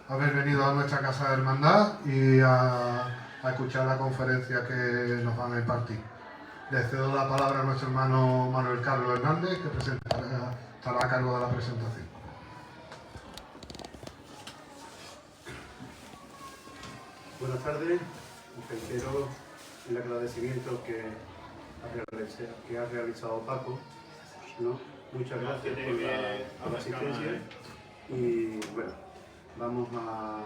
haber venido a nuestra casa de hermandad y a escuchar la conferencia que nos van a impartir. Le cedo la palabra a nuestro hermano Manuel Carlos Hernández, que estará a cargo de la presentación. Buenas tardes, reitero el agradecimiento que ha realizado Paco, ¿no? Muchas gracias por la asistencia y bueno, vamos a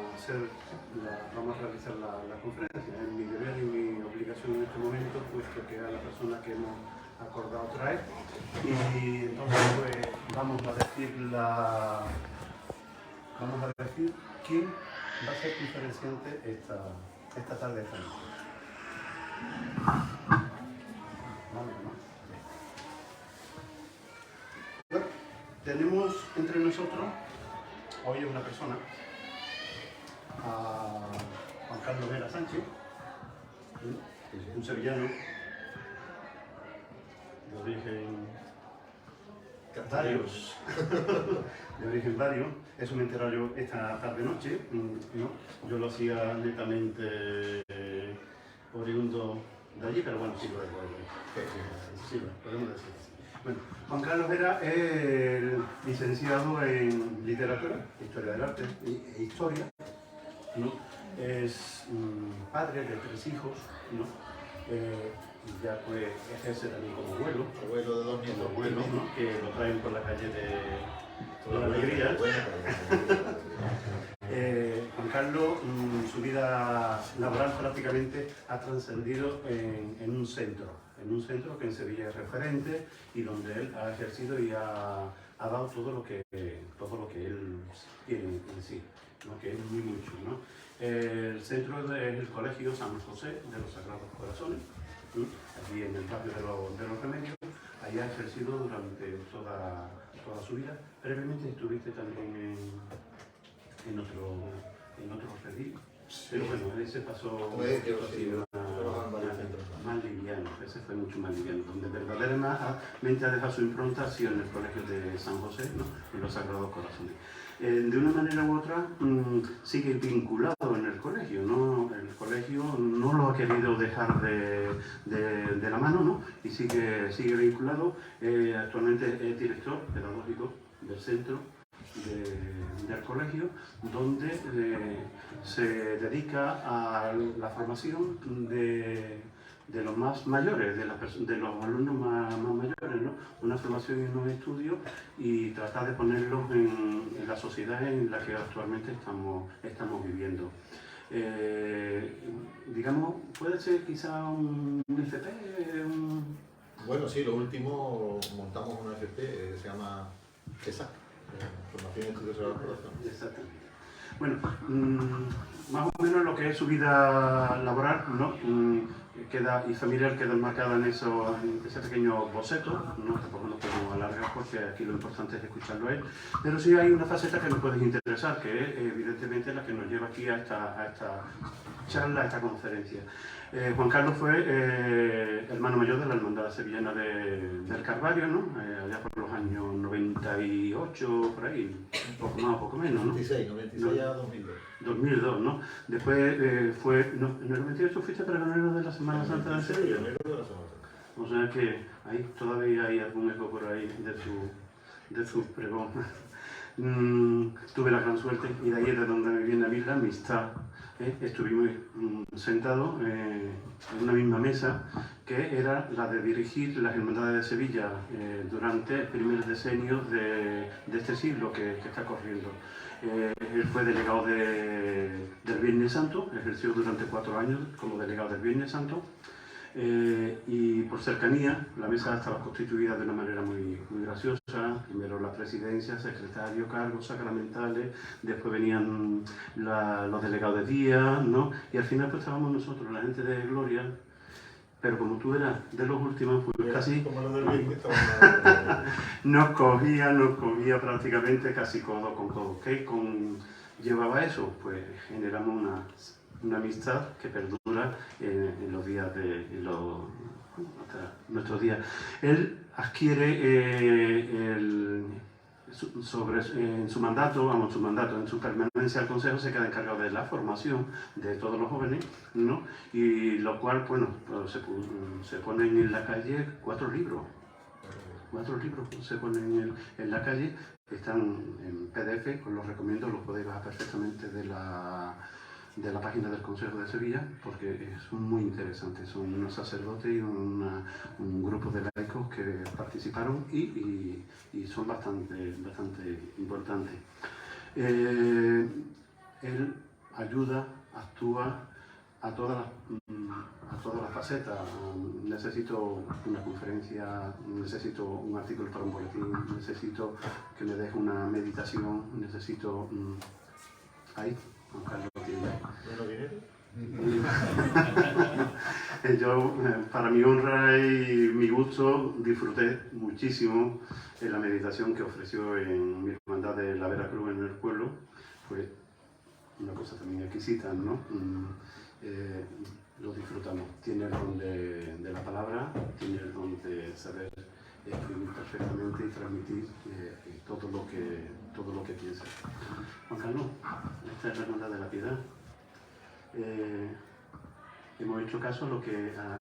realizar la conferencia. Es mi deber y mi obligación en este momento, puesto que es la persona que hemos acordado traer, y entonces pues vamos a decir quién va a ser conferenciante esta tarde. Bueno, tenemos entre nosotros hoy una persona, a Juan Carlos Vera Sánchez, un sevillano de origen varios, eso me he enterado yo esta tarde-noche, ¿no? Yo lo hacía netamente oriundo de allí, pero bueno, sí lo podemos decir así. Bueno, Juan Carlos Vera es licenciado en literatura, historia del arte e historia, ¿no? Es padre de 3 hijos, ¿no? Ya pues ejerce también como abuelo de 2 nietos, ¿no? Que lo traen por la calle de la Alegría. Juan Carlos, su vida laboral prácticamente ha trascendido en un centro que en Sevilla es referente y donde él ha ejercido y ha dado todo lo que él tiene en sí, ¿no? Que es muy mucho, ¿no? El centro es el Colegio San José de los Sagrados Corazones, allí en el barrio de los Remedios. Allí ha ejercido durante toda su vida. Brevemente estuviste también en otro redil, pero bueno, ese pasó más liviano, ese fue mucho más liviano, donde verdaderamente ha dejado su impronta ha sido en el Colegio de San José, ¿no? En los Sagrados Corazones. De una manera u otra sigue vinculado en el colegio, ¿no? El colegio no lo ha querido dejar de la mano, ¿no? Y sigue vinculado. Actualmente es director pedagógico del centro del colegio, donde se dedica a la formación de los más mayores, de los alumnos más mayores, ¿no? Una formación y unos estudios y tratar de ponerlos en la sociedad en la que actualmente estamos viviendo. Digamos, puede ser quizá un FP. Bueno, sí, lo último montamos una FP, se llama ESAC, Formación y Estudios Sagrados Corazones. Exactamente. Bueno, más o menos lo que es su vida laboral, ¿no? Y familiar queda enmarcada en ese pequeño boceto, ¿no? Tampoco nos podemos alargar porque aquí lo importante es escucharlo a él, pero sí hay una faceta que nos puede interesar, que es evidentemente la que nos lleva aquí a esta charla, a esta conferencia. Juan Carlos fue hermano mayor de la Hermandad Sevillana del Calvario, ¿no? Allá por los años 98, por ahí, un poco más o poco menos, ¿no? 96 a 2002. 2002, ¿no? Después en el 98 fuiste pregonero de la Semana Santa de Sevilla. O sea que ahí todavía hay algún eco por ahí de su pregón. Tuve la gran suerte, y de ahí es de donde me viene a mí la amistad. Estuvimos sentados en una misma mesa, que era la de dirigir las Hermandades de Sevilla durante el primer decenio de este siglo que está corriendo. Él fue delegado del Viernes Santo, ejerció durante 4 años como delegado del Viernes Santo. Y por cercanía, la mesa estaba constituida de una manera muy graciosa. Primero la presidencia, secretario, cargos sacramentales, después venían los delegados de día, ¿no? Y al final pues estábamos nosotros, la gente de Gloria, pero como tú eras de los últimos, pues casi nos cogía prácticamente casi codo con codo. ¿Qué llevaba eso? Pues generamos una amistad que perdura en los días hasta nuestros días. Él adquiere en su mandato, vamos, en su permanencia al Consejo se queda encargado de la formación de todos los jóvenes, ¿no? Y lo cual, bueno, pues se ponen en la calle 4 libros. 4 libros se ponen en la calle, están en PDF, os los recomiendo, los podéis bajar perfectamente de la página del Consejo de Sevilla, porque son muy interesantes. Son unos sacerdotes y un grupo de laicos que participaron y son bastante importantes. Él ayuda, actúa a todas las facetas. Necesito una conferencia, necesito un artículo para un boletín, necesito que me deje una meditación, necesito... ahí, Juan Carlos tiene. ¿Menos dinero? Yo, para mi honra y mi gusto, disfruté muchísimo en la meditación que ofreció en mi hermandad de la Veracruz en el pueblo. Fue una cosa también exquisita, ¿no? Lo disfrutamos. Tiene el don de la palabra, tiene el don de saber escribir perfectamente y transmitir todo lo que piensa. Juan Carlos, esta es la hermandad de la piedad. Hemos hecho caso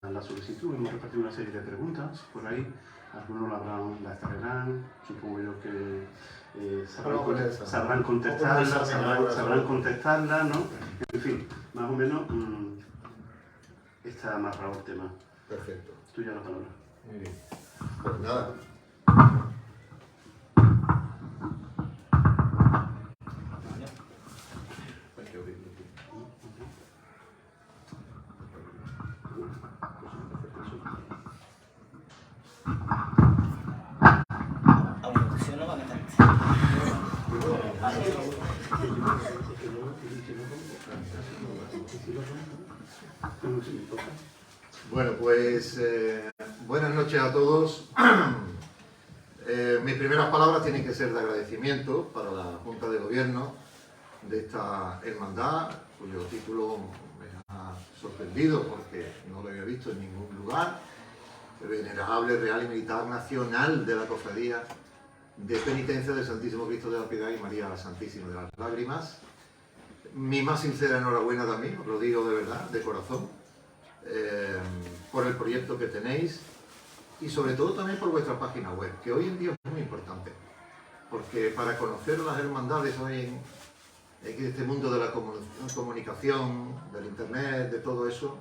a la solicitud, hemos repartido una serie de preguntas por ahí, algunos la estarán, supongo yo que sabrán contestarla, ¿no? En fin, más o menos está amarrado el tema. Perfecto. Tuya la palabra. Muy bien. Pues nada. Hay que abrirlo aquí. Evoluciona bastante. Bueno, pues buenas noches a todos. Mis primeras palabras tienen que ser de agradecimiento para la Junta de Gobierno de esta hermandad, cuyo título me ha sorprendido porque no lo había visto en ningún lugar. Venerable Real y Militar Nacional de la Cofradía de Penitencia del Santísimo Cristo de la Piedad y María la Santísima de las Lágrimas. Mi más sincera enhorabuena también, os lo digo de verdad, de corazón, por el proyecto que tenéis y sobre todo también por vuestra página web, que hoy en día es muy importante, porque para conocer las hermandades hoy en este mundo de la comunicación, del internet, de todo eso,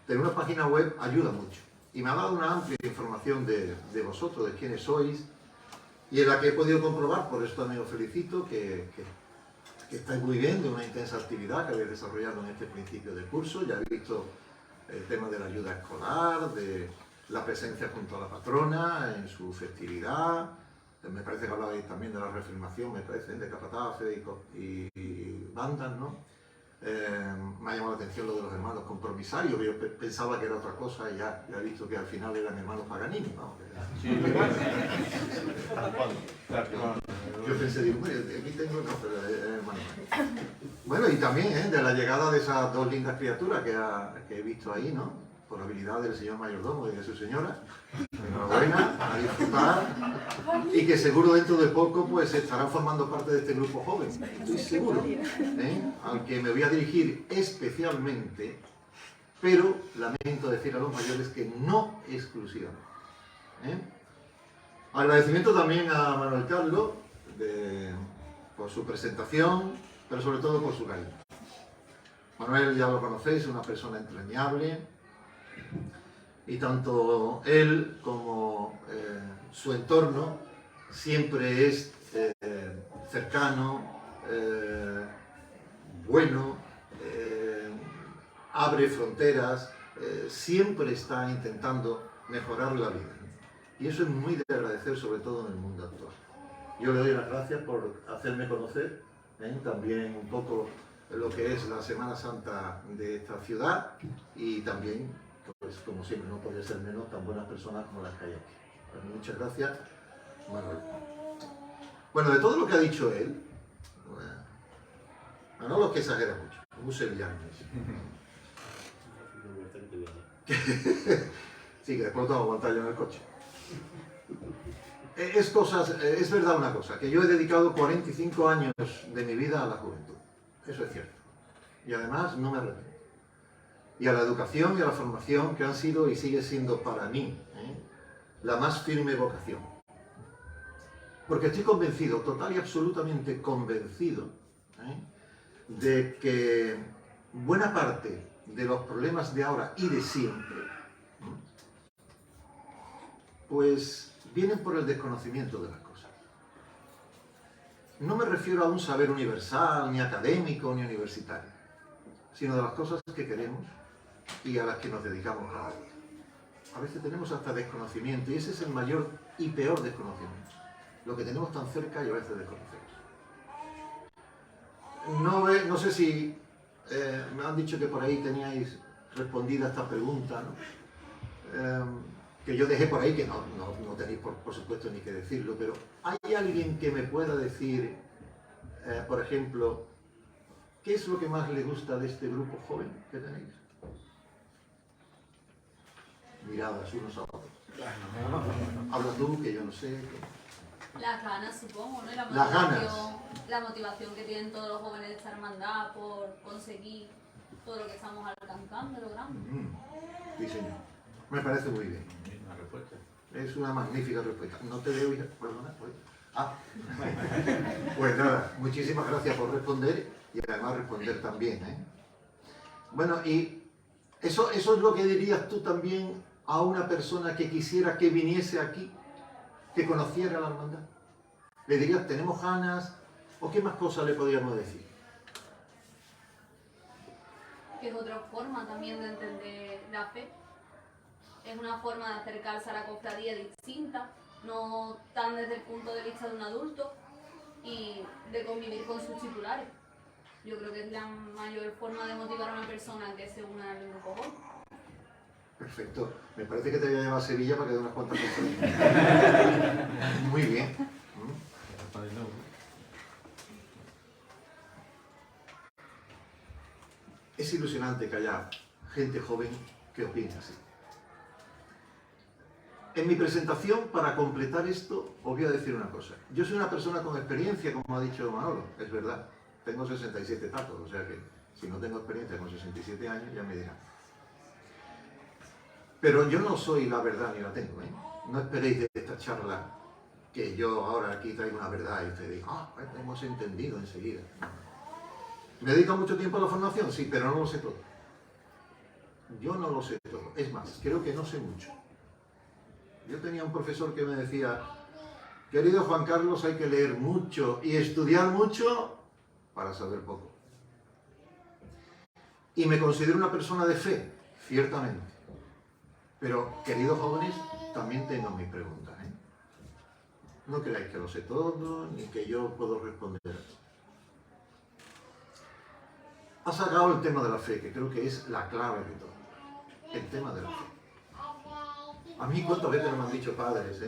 tener una página web ayuda mucho. Y me ha dado una amplia información de vosotros, de quiénes sois, y en la que he podido comprobar, por eso también os felicito, que estáis muy bien de una intensa actividad que habéis desarrollado en este principio de curso. Ya habéis visto el tema de la ayuda escolar, de la presencia junto a la patrona en su festividad. Me parece que hablabais también de la reafirmación, me parece, de capataces y bandas, ¿no? Me ha llamado la atención lo de los hermanos compromisarios, yo pensaba que era otra cosa y ya he visto que al final eran hermanos Paganini, ¿no? Sí, Yo pensé, digo, aquí tengo hermanos. Bueno, y también de la llegada de esas dos lindas criaturas que he visto ahí, ¿no? Por habilidad del señor mayordomo y de su señora. Enhorabuena, a disfrutar. Y que seguro dentro de poco pues estarán formando parte de este grupo joven. Estoy seguro. Al que me voy a dirigir especialmente, pero lamento decir a los mayores que no exclusivamente. Agradecimiento también a Manuel Carlos por su presentación, pero sobre todo por su cariño. Manuel ya lo conocéis, es una persona entrañable. Y tanto él como su entorno siempre es cercano, bueno, abre fronteras, siempre está intentando mejorar la vida. Y eso es muy de agradecer, sobre todo en el mundo actual. Yo le doy las gracias por hacerme conocer también un poco lo que es la Semana Santa de esta ciudad y también, pues como siempre, no podría ser menos tan buenas personas como las que hay aquí. Pues muchas gracias, Manuel. Bueno, de todo lo que ha dicho él, Manolo es que exagera mucho, es muy sevillano. Sí, que después lo tengo que aguantar yo en el coche. Es verdad una cosa, que yo he dedicado 45 años de mi vida a la juventud. Eso es cierto. Y además no me arrepiento. Y a la educación y a la formación que han sido y sigue siendo para mí la más firme vocación. Porque estoy convencido, total y absolutamente convencido, de que buena parte de los problemas de ahora y de siempre, pues vienen por el desconocimiento de las cosas. No me refiero a un saber universal, ni académico, ni universitario, sino de las cosas que queremos y a las que nos dedicamos cada día. A veces tenemos hasta desconocimiento, y ese es el mayor y peor desconocimiento. Lo que tenemos tan cerca y a veces desconocemos. No sé si me han dicho que por ahí teníais respondida esta pregunta, ¿no? Que yo dejé por ahí, que no tenéis por supuesto ni que decirlo, pero ¿hay alguien que me pueda decir, por ejemplo, qué es lo que más le gusta de este grupo joven que tenéis? Miradas unos a otros. Habla tú, que yo no sé. Las ganas, supongo, ¿no? Las ganas. La motivación que tienen todos los jóvenes de esta hermandad por conseguir todo lo que estamos alcanzando, logrando. Sí, señor. Me parece muy bien. Una respuesta. Es una magnífica respuesta. No te veo, hija. Perdona. Pues nada, muchísimas gracias por responder y además responder también. Bueno, y eso es lo que dirías tú también a una persona que quisiera que viniese aquí, que conociera la hermandad. Le dirías, tenemos ganas, o qué más cosas le podríamos decir. Que es otra forma también de entender la fe. Es una forma de acercarse a la cofradía distinta, no tan desde el punto de vista de un adulto y de convivir con sus titulares. Yo creo que es la mayor forma de motivar a una persona que se una al grupo joven. Perfecto. Me parece que te voy a llevar a Sevilla para que dé unas cuantas cosas. Muy bien. Es ilusionante que haya gente joven que opine así. En mi presentación, para completar esto, os voy a decir una cosa. Yo soy una persona con experiencia, como ha dicho Manolo, es verdad. Tengo 67 tacos, o sea que si no tengo experiencia con 67 años, ya me dirán. Pero yo no soy la verdad ni la tengo, No esperéis de esta charla que yo ahora aquí traigo una verdad y te digo, pues hemos entendido enseguida. ¿Me dedico mucho tiempo a la formación? Sí, pero no lo sé todo. Yo no lo sé todo. Es más, creo que no sé mucho. Yo tenía un profesor que me decía, querido Juan Carlos, hay que leer mucho y estudiar mucho para saber poco. Y me considero una persona de fe, ciertamente. Pero, queridos jóvenes, también tengo mis preguntas, No creáis que lo sé todo, ni que yo puedo responder a todo. Ha sacado el tema de la fe, que creo que es la clave de todo. El tema de la fe. A mí, ¿cuántas veces me han dicho padres,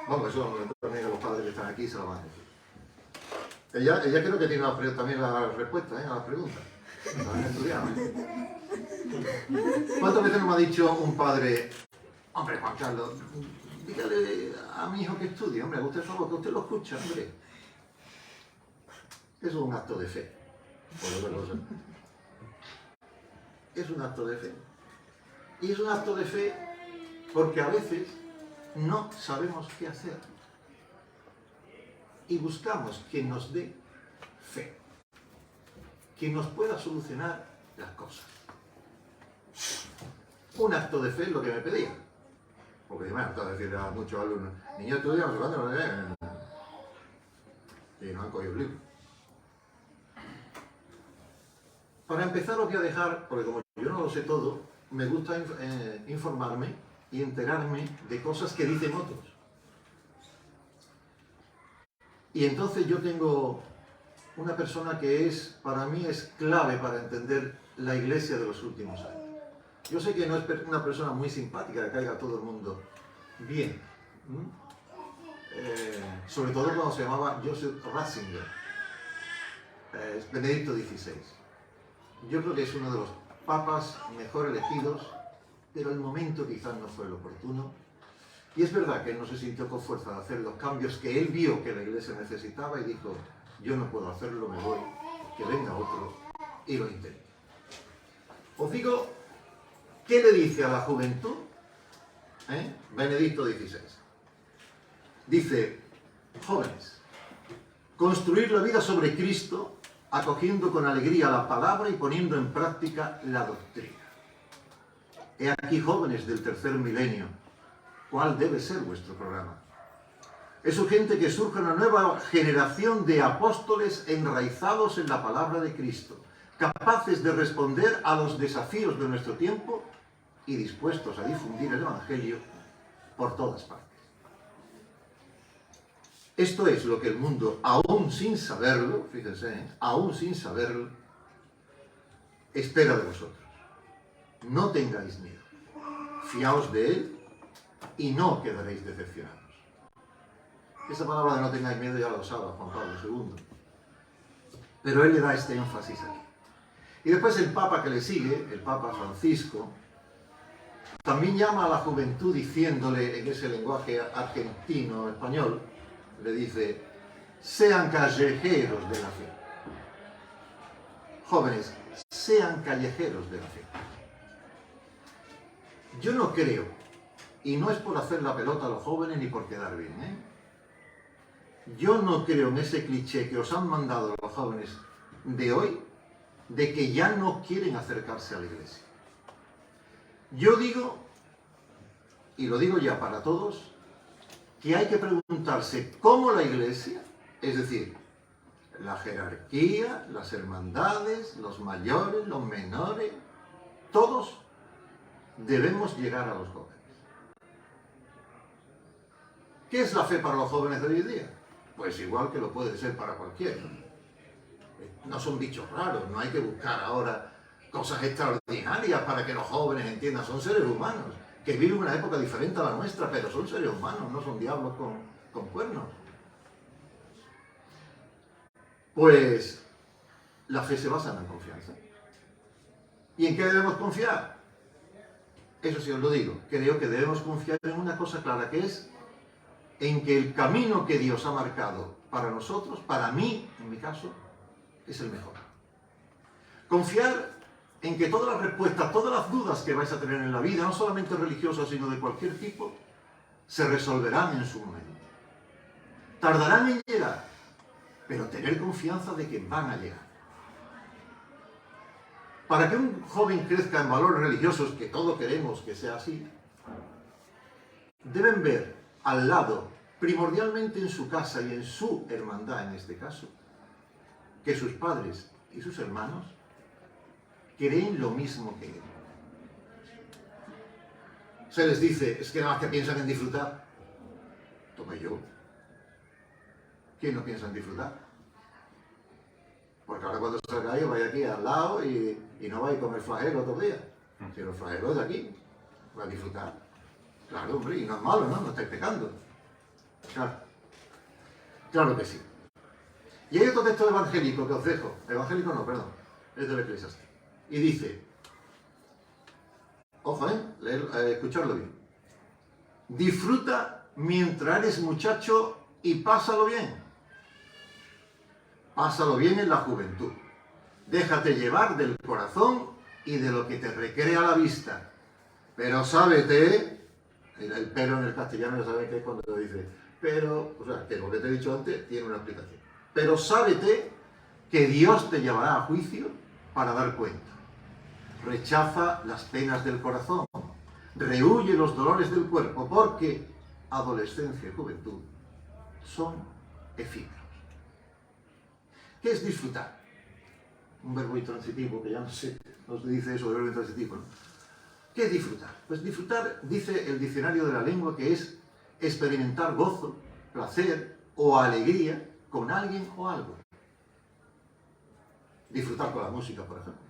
Bueno, eso también a los padres que están aquí se lo van a decir. Ella creo que tiene también la respuesta, a las preguntas. La han estudiado, ¿Cuántas veces me ha dicho un padre, hombre, Juan Carlos, dígale a mi hijo que estudie, hombre, haga usted el favor, que usted lo escucha, hombre? Eso es un acto de fe, por otra cosa. Es un acto de fe. Y es un acto de fe porque a veces no sabemos qué hacer. Y buscamos quien nos dé fe, quien nos pueda solucionar las cosas. Un acto de fe es lo que me pedía. Porque me han decir a muchos alumnos, niños estudian, no sé cuándo, y no han cogido el libro. Para empezar os voy a dejar, porque como yo no lo sé todo, me gusta informarme y enterarme de cosas que dicen otros. Y entonces yo tengo una persona que para mí es clave para entender la Iglesia de los últimos años. Yo sé que no es una persona muy simpática, que caiga a todo el mundo bien. Sobre todo cuando se llamaba Joseph Ratzinger, Benedicto XVI. Yo creo que es uno de los papas mejor elegidos, pero el momento quizás no fue el oportuno. Y es verdad que él no se sintió con fuerza de hacer los cambios que él vio que la iglesia necesitaba y dijo, yo no puedo hacerlo, me voy, que venga otro y lo intente. Os digo, ¿qué le dice a la juventud? Benedicto XVI. Dice, jóvenes, construir la vida sobre Cristo, acogiendo con alegría la palabra y poniendo en práctica la doctrina. He aquí, jóvenes del tercer milenio, ¿cuál debe ser vuestro programa? Es urgente que surja una nueva generación de apóstoles enraizados en la palabra de Cristo, capaces de responder a los desafíos de nuestro tiempo y dispuestos a difundir el Evangelio por todas partes. Esto es lo que el mundo, aún sin saberlo, fíjense, aún sin saberlo, espera de vosotros. No tengáis miedo, fiaos de él y no quedaréis decepcionados. Esa palabra de no tengáis miedo ya lo usaba Juan Pablo II, pero él le da este énfasis aquí. Y después el Papa que le sigue, el Papa Francisco, también llama a la juventud diciéndole en ese lenguaje argentino-español, le dice, sean callejeros de la fe. Jóvenes, sean callejeros de la fe. Yo no creo, y no es por hacer la pelota a los jóvenes ni por quedar bien, yo no creo en ese cliché que os han mandado los jóvenes de hoy, de que ya no quieren acercarse a la iglesia. Yo digo, y lo digo ya para todos, que hay que preguntarse cómo la iglesia, es decir, la jerarquía, las hermandades, los mayores, los menores, todos debemos llegar a los jóvenes. ¿Qué es la fe para los jóvenes de hoy en día? Pues igual que lo puede ser para cualquiera. No son bichos raros, no hay que buscar ahora cosas extraordinarias para que los jóvenes entiendan. Son seres humanos, que viven una época diferente a la nuestra, pero son seres humanos, no son diablos con cuernos. Pues la fe se basa en la confianza. ¿Y en qué debemos confiar? Eso sí os lo digo, creo que debemos confiar en una cosa clara, que es en que el camino que Dios ha marcado para nosotros, para mí, en mi caso, es el mejor. Confiar en que todas las respuestas, todas las dudas que vais a tener en la vida, no solamente religiosas, sino de cualquier tipo, se resolverán en su momento. Tardarán en llegar, pero tener confianza de que van a llegar. Para que un joven crezca en valores religiosos, que todos queremos que sea así, deben ver al lado, primordialmente en su casa y en su hermandad en este caso, que sus padres y sus hermanos creen lo mismo que él. Se les dice, es que nada más que piensan en disfrutar. Tome yo. ¿Quién no piensa en disfrutar? Porque ahora cuando salgáis vais aquí al lado y no vais a comer flagelo otro día. Si los flagelos de aquí, vais a disfrutar. Claro, hombre, y no es malo, ¿no? No estáis pecando. Claro. Claro que sí. Y hay otro texto evangélico que os dejo. Evangélico no, es del Eclesiastés. Y dice, ojo, escuchadlo bien. Disfruta mientras eres muchacho y pásalo bien. Pásalo bien en la juventud. Déjate llevar del corazón y de lo que te recrea la vista. Pero sábete, el pero en el castellano ya sabe que es cuando dice, pero, o sea, que lo que te he dicho antes tiene una explicación. Pero sábete que Dios te llevará a juicio para dar cuenta. Rechaza las penas del corazón. Rehúye los dolores del cuerpo, porque adolescencia y juventud son efímeros. ¿Qué es disfrutar? Un verbo intransitivo, que ya no sé, no se dice eso de verbo intransitivo, ¿no? ¿Qué es disfrutar? Pues disfrutar, dice el diccionario de la lengua, que es experimentar gozo, placer o alegría con alguien o algo. Disfrutar con la música, por ejemplo.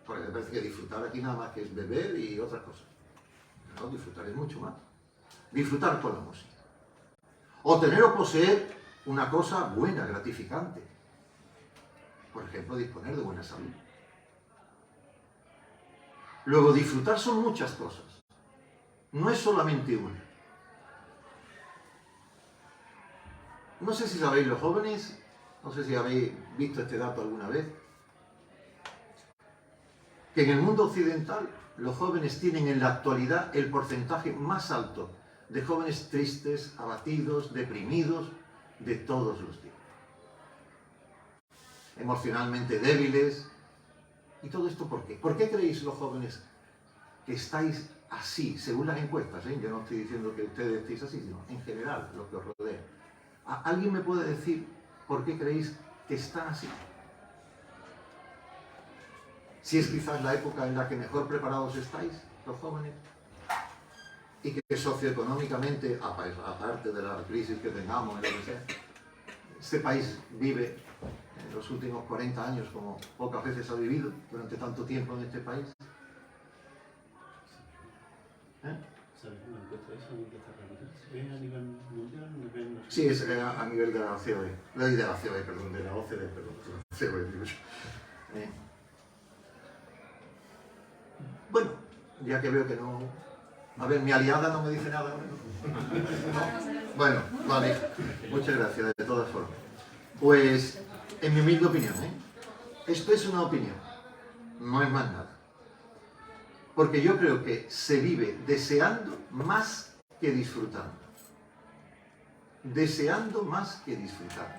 Porque me parece que disfrutar aquí nada más que es beber y otras cosas. No, disfrutar es mucho más. Disfrutar con la música. O tener o poseer una cosa buena, gratificante. Por ejemplo, disponer de buena salud. Luego, disfrutar son muchas cosas. no es solamente una. No sé si sabéis los jóvenes, no sé si habéis visto este dato alguna vez, que en el mundo occidental los jóvenes tienen en la actualidad el porcentaje más alto de jóvenes tristes, abatidos, deprimidos, de todos los tiempos. Emocionalmente débiles. ¿Y todo esto por qué? ¿Por qué creéis los jóvenes que estáis así, según las encuestas? Yo no estoy diciendo que ustedes estéis así, sino en general, los que os rodean. ¿Alguien me puede decir por qué creéis que están así? Si es quizás la época en la que mejor preparados estáis, los jóvenes, y que socioeconómicamente, aparte de la crisis que tengamos, lo que sea, este país vive en los últimos 40 años como pocas veces ha vivido durante tanto tiempo en este país. ¿Sabes una encuesta esa que está realizando? ¿Es a nivel mundial? Sí, es a nivel de la COE, de la COE, perdón, de la OCDE, perdón, de la COE, digo yo. Bueno, ya que veo que no... A ver, mi aliada no me dice nada ahora, ¿no? Bueno, vale, muchas gracias, de todas formas. Pues, en mi humilde opinión, esto es una opinión, no es más nada. Porque yo creo que se vive deseando más que disfrutando. Deseando más que disfrutando.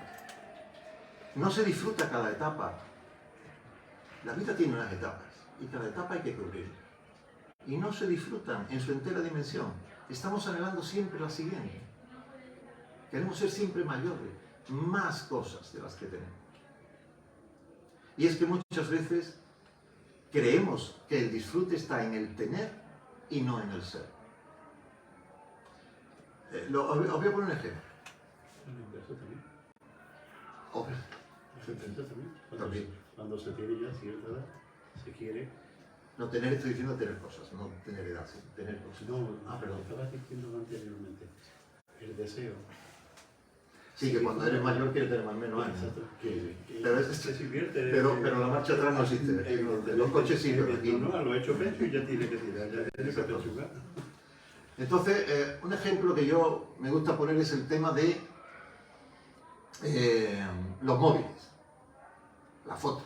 No se disfruta cada etapa. La vida tiene unas etapas y cada etapa hay que cubrirla. Y no se disfrutan en su entera dimensión. Estamos anhelando siempre la siguiente. Queremos ser siempre mayores, más cosas de las que tenemos. Y es que muchas veces creemos que el disfrute está en el tener y no en el ser. Os voy a poner un ejemplo. También. Cuando se tiene ya cierta edad, se quiere... No tener, estoy diciendo tener cosas, no tener edad, sino tener cosas. No, perdón. Estabas diciendo anteriormente, el deseo. Sí, que cuando eres mayor quieres tener más o menos años. Exacto. Pero la marcha atrás no existe. Los coches sí, pero aquí no. Lo he hecho pecho y ya tiene que tirar, ya tiene que pechugar. Entonces, un ejemplo que yo me gusta poner es el tema de los móviles, la foto.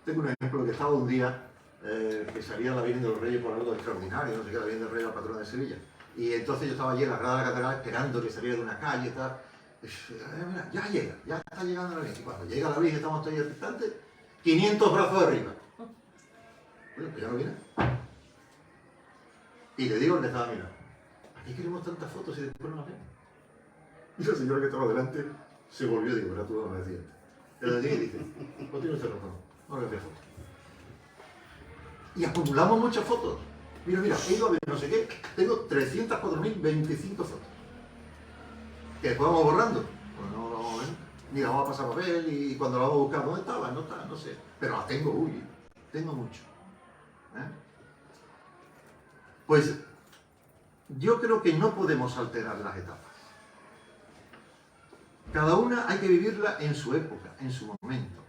Tengo un ejemplo que estaba un día que salía la Virgen de los Reyes por algo extraordinario, no sé qué, la Virgen del Rey, la patrona de Sevilla. Y entonces yo estaba allí en la grada de la catedral esperando que saliera de una calle y tal. Mira, ya llega, ya está llegando la Virgen. Y cuando llega la Virgen estamos todos expectantes, 500 brazos arriba. Bueno, pues ya no viene. Y le digo al que estaba mirando, ¿para qué queremos tantas fotos y después no las vemos? Y la señora que estaba delante se volvió y digo, era tú lo decías. Y le dice, no tiene usted razón, no le hace fotos. Y acumulamos muchas fotos. Mira, he ido a ver no sé qué, tengo 304.025 fotos. Que después vamos borrando. Pues no lo vamos a ver. Mira, vamos a pasar papel y cuando la vamos a buscar, ¿dónde estaba? No está, no sé. Pero las tengo, tengo mucho. Pues yo creo que no podemos alterar las etapas. Cada una hay que vivirla en su época, en su momento.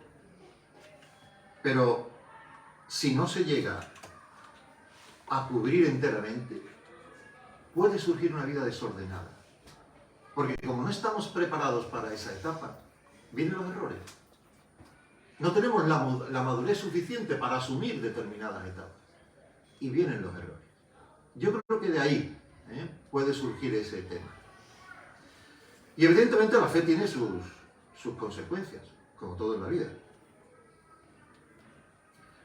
Pero si no se llega a cubrir enteramente, puede surgir una vida desordenada. Porque como no estamos preparados para esa etapa, vienen los errores. No tenemos la madurez suficiente para asumir determinadas etapas. Y vienen los errores. Yo creo que de ahí puede surgir ese tema. Y evidentemente la fe tiene sus consecuencias, como todo en la vida.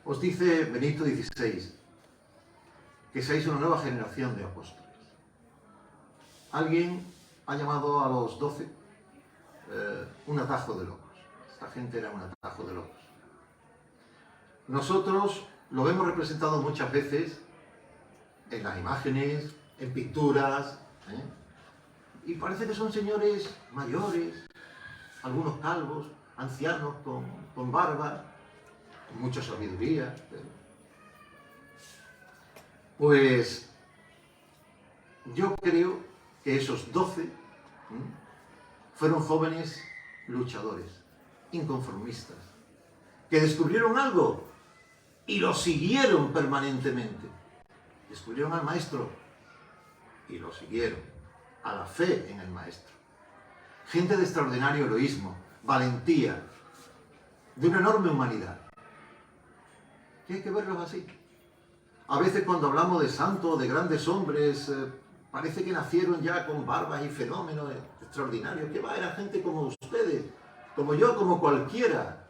Os dice Benito XVI que seáis una nueva generación de apóstoles. Alguien ha llamado a los 12 un atajo de locos. Esta gente era un atajo de locos. Nosotros lo hemos representado muchas veces en las imágenes, en pinturas, y parece que son señores mayores, algunos calvos, ancianos con barba, con mucha sabiduría. Pues yo creo que esos 12 fueron jóvenes luchadores, inconformistas, que descubrieron algo y lo siguieron permanentemente. descubrieron al Maestro y lo siguieron, a la fe en el Maestro. Gente de extraordinario heroísmo, valentía, de una enorme humanidad. Y hay que verlos así. A veces cuando hablamos de santos, de grandes hombres, parece que nacieron ya con barbas y fenómenos extraordinarios. ¿Qué va? Era gente como ustedes, como yo, como cualquiera,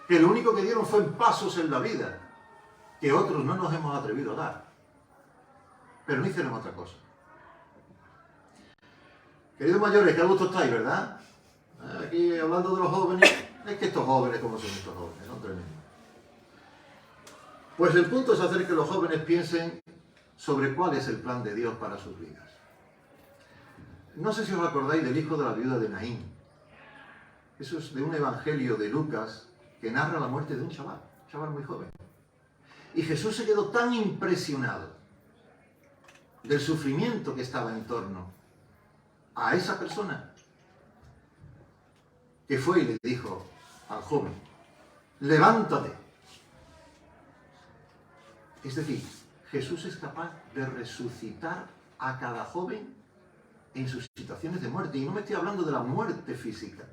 que lo único que dieron fue pasos en la vida, que otros no nos hemos atrevido a dar. Pero no hicieron otra cosa. Queridos mayores, que a gusto estáis, ¿verdad? Aquí hablando de los jóvenes, es que estos jóvenes, ¿cómo son estos jóvenes? Son tremendos. Pues el punto es hacer que los jóvenes piensen sobre cuál es el plan de Dios para sus vidas. No sé si os acordáis del hijo de la viuda de Naín. Eso es de un evangelio de Lucas que narra la muerte de un chaval muy joven. Y Jesús se quedó tan impresionado del sufrimiento que estaba en torno a esa persona, que fue y le dijo al joven, levántate. Es decir, Jesús es capaz de resucitar a cada joven en sus situaciones de muerte. Y no me estoy hablando de la muerte física.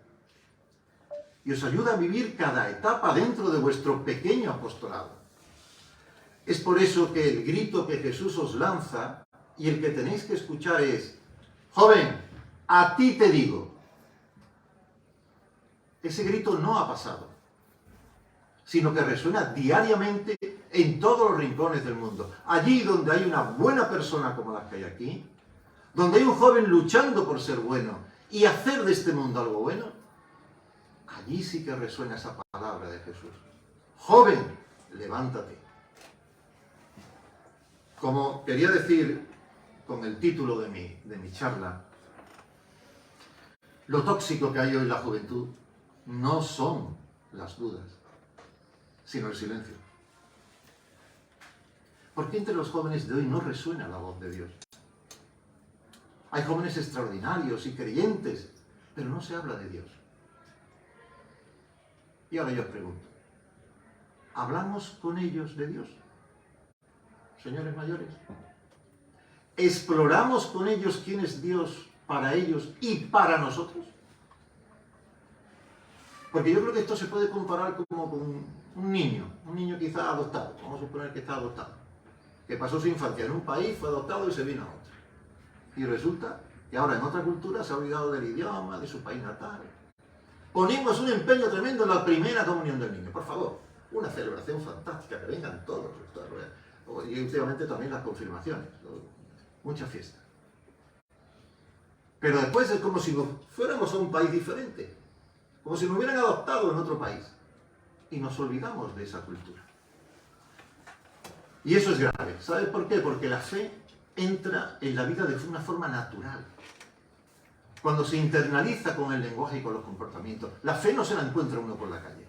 Y os ayuda a vivir cada etapa dentro de vuestro pequeño apostolado. Es por eso que el grito que Jesús os lanza y el que tenéis que escuchar es, joven, a ti te digo. Ese grito no ha pasado, sino que resuena diariamente en todos los rincones del mundo. Allí donde hay una buena persona como las que hay aquí, donde hay un joven luchando por ser bueno y hacer de este mundo algo bueno, allí sí que resuena esa palabra de Jesús. Joven, levántate. Como quería decir con el título de mi charla, lo tóxico que hay hoy en la juventud no son las dudas, sino el silencio. ¿Por qué entre los jóvenes de hoy no resuena la voz de Dios? Hay jóvenes extraordinarios y creyentes, pero no se habla de Dios. Y ahora yo os pregunto, ¿hablamos con ellos de Dios? Señores mayores, ¿exploramos con ellos quién es Dios para ellos y para nosotros? Porque yo creo que esto se puede comparar como con un niño quizá adoptado, vamos a suponer que está adoptado, que pasó su infancia en un país, fue adoptado y se vino a otro. Y resulta que ahora en otra cultura se ha olvidado del idioma, de su país natal. Ponemos un empeño tremendo en la primera comunión del niño, por favor, una celebración fantástica, que vengan todos, y últimamente también las confirmaciones, mucha fiesta. Pero después es como si nos fuéramos a un país diferente, como si nos hubieran adoptado en otro país, y nos olvidamos de esa cultura. Y eso es grave. ¿Sabes por qué? Porque la fe entra en la vida de una forma natural. Cuando se internaliza con el lenguaje y con los comportamientos, la fe no se la encuentra uno por la calle.